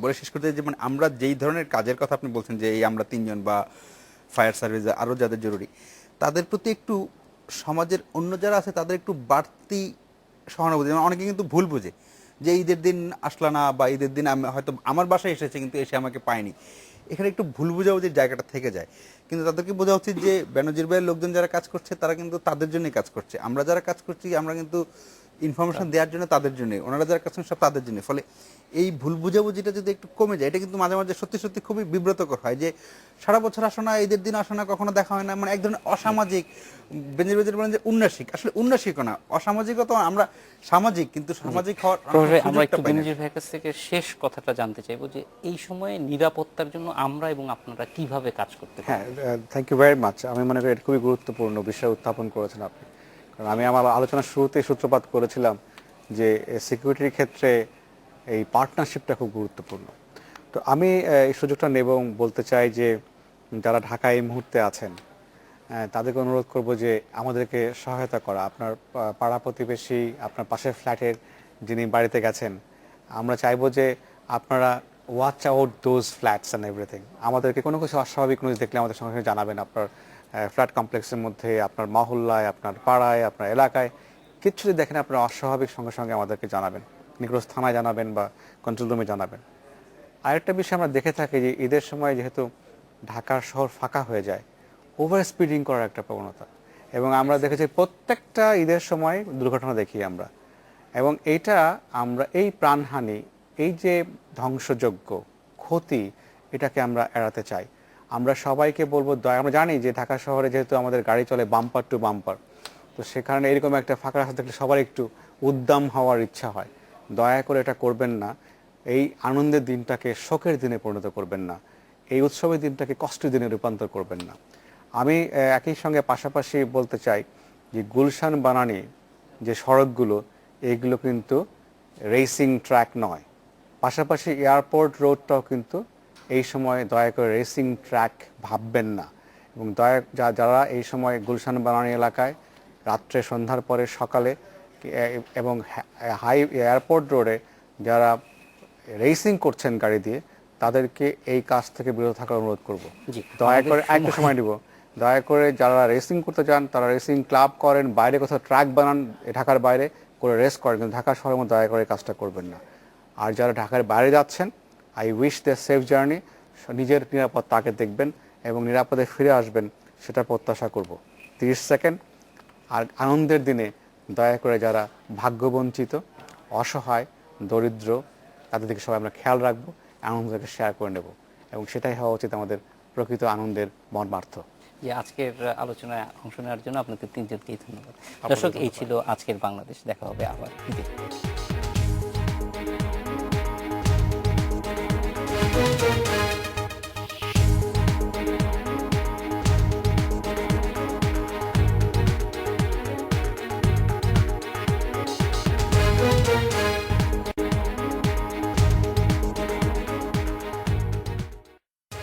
বলে শেষ করতে চাই, যে মানে আমরা যেই ধরনের কাজের কথা আপনি বলছেন, যে এই আমরা 3 জন বা ফায়ার সার্ভিস আরও যাদের জরুরি, তাদের প্রতি একটু সমাজের অন্য যারা আছে তাদের একটু বাড়তি সহানুভূতি। যেমন অনেকে কিন্তু ভুল বুঝে যে ঈদের দিন আসলা না, বা ঈদের দিন আমি হয়তো আমার বাসায় এসেছে কিন্তু এসে আমাকে পায়নি, এখানে একটু ভুল বোঝাবুঝির জায়গাটা থেকে যায়। কিন্তু তাদেরকে বোঝা উচিত যে বেনজির ভাইয়ের লোকজন যারা কাজ করছে তারা কিন্তু তাদের জন্যই কাজ করছে, আমরা যারা কাজ করছি আমরা কিন্তু ইনফরমেশন দেওয়ার জন্য তাদের জন্য, ওনারা যারা কাজ করছেন সব তাদের জন্য। ফলে এই ভুল বুঝাবুঝিটা যদি একটু কমে যায়, এটা কিন্তু মাঝে মাঝে সত্যি সত্যি খুবই বিব্রতকর হয়, যে সারা বছর আসো না, ঈদের দিন আসো না, কখনো দেখা হয় না, মানে এক ধরনের অসামাজিক। বেনজির ভাই বলেন যে উন্নাসিক, আসলে উন্নাসিকও না, অসামাজিকও তো আমরা সামাজিক, কিন্তু সামাজিক হওয়ার আমরা একটু বেনজির ভাইয়ের কাছ থেকে শেষ কথাটা জানতে চাইবো, যে এই সময়ে নিরাপত্তার জন্য আমরা এবং আপনারা কিভাবে কাজ করতে পারি। হ্যাঁ, থ্যাংক ইউ ভেরি মাচ। আমি মনে করি এটা খুবই গুরুত্বপূর্ণ বিষয় উত্থাপন করেছেন আপনি। কারণ আমি আমার আলোচনার শুরুতেই সূত্রপাত করেছিলাম যে সিকিউরিটির ক্ষেত্রে এই পার্টনারশিপটা খুব গুরুত্বপূর্ণ। তো আমি এই সুযোগটা নেব এবং বলতে চাই যে যারা ঢাকায় এই মুহূর্তে আছেন তাদেরকে অনুরোধ করব যে আমাদেরকে সহায়তা করা। আপনার পাড়া প্রতিবেশী, আপনার পাশের ফ্ল্যাটের যিনি বাড়িতে গেছেন, আমরা চাইবো যে আপনারা watch out those flats and everything. আমাদেরকে কোনো কিছু অস্বাভাবিক জিনিস দেখলে আমাদের সঙ্গে সঙ্গে জানাবেন। আপনার ফ্ল্যাট কমপ্লেক্সের মধ্যে, আপনার মহল্লায়, আপনার পাড়ায়, আপনার এলাকায় কিচ্ছু যদি দেখেন আপনার অস্বাভাবিক, সঙ্গে সঙ্গে আমাদেরকে জানাবেন, নিকটস্থ থানায় জানাবেন বা কন্ট্রোল রুমে জানাবেন। আরেকটা বিষয় আমরা দেখে থাকি যে ঈদের সময় যেহেতু ঢাকার শহর ফাঁকা হয়ে যায়, ওভার স্পিডিং করার একটা প্রবণতা, এবং আমরা দেখেছি প্রত্যেকটা ঈদের সময় দুর্ঘটনা দেখি আমরা। এবং এইটা আমরা এই প্রাণহানি, এই যে ধ্বংসযোগ্য ক্ষতি, এটাকে আমরা এড়াতে চাই। আমরা সবাইকে বলবো আমরা জানি যে ঢাকা শহরে যেহেতু আমাদের গাড়ি চলে বাম্পার টু বাম্পার, তো সে কারণে এরকম একটা ফাঁকা রাস্তা দেখলে সবার একটু উদ্দাম হওয়ার ইচ্ছা হয়। দয়া করে এটা করবেন না। এই আনন্দের দিনটাকে শোকের দিনে পরিণত করবেন না, এই উৎসবের দিনটাকে কষ্টের দিনে রূপান্তর করবেন না। আমি একই সঙ্গে পাশাপাশি বলতে চাই যে গুলশান বানানি যে সড়কগুলো, এইগুলো কিন্তু রেসিং ট্র্যাক নয়। পাশাপাশি এয়ারপোর্ট রোডটাও কিন্তু এই সময় দয়া করে রেসিং ট্র্যাক ভাববেন না। এবং যারা এই সময় গুলশান বানানি এলাকায় রাত্রে সন্ধ্যার পরে সকালে এবং এয়ারপোর্ট রোডে যারা রেসিং করছেন গাড়ি দিয়ে, তাদেরকে এই কাজ থেকে বিরত থাকার অনুরোধ করব। জি, দয়া করে আমাদের একটা সময় দিব, দয়া করে যারা রেসিং করতে চান তারা রেসিং ক্লাব করেন, বাইরে কোথাও ট্র্যাক বানান ঢাকার বাইরে করে রেস করেন, কিন্তু ঢাকা শহরের মধ্যে দয়া করে এই কাজটা করবেন না। আর যারা ঢাকার বাইরে যাচ্ছেন, I wish the safe journey, নিজের নিরাপত্তাকে দেখবেন এবং নিরাপদে ফিরে আসবেন সেটা প্রত্যাশা করব। 30 সেকেন্ড। আর আনন্দের দিনে দয়া করে যারা ভাগ্যবঞ্চিত, অসহায়, দরিদ্র, তাদের দিকে সবাই আমরা খেয়াল রাখবো, আনন্দটাকে শেয়ার করে নেব, এবং সেটাই হওয়া উচিত আমাদের প্রকৃত আনন্দের মর্মার্থ। যে আজকের আলোচনায় অংশ নেওয়ার জন্য আপনাদের তিনজনকেই ধন্যবাদ। দর্শক, এই ছিল আজকের বাংলাদেশ। দেখা হবে আবার ঈদে।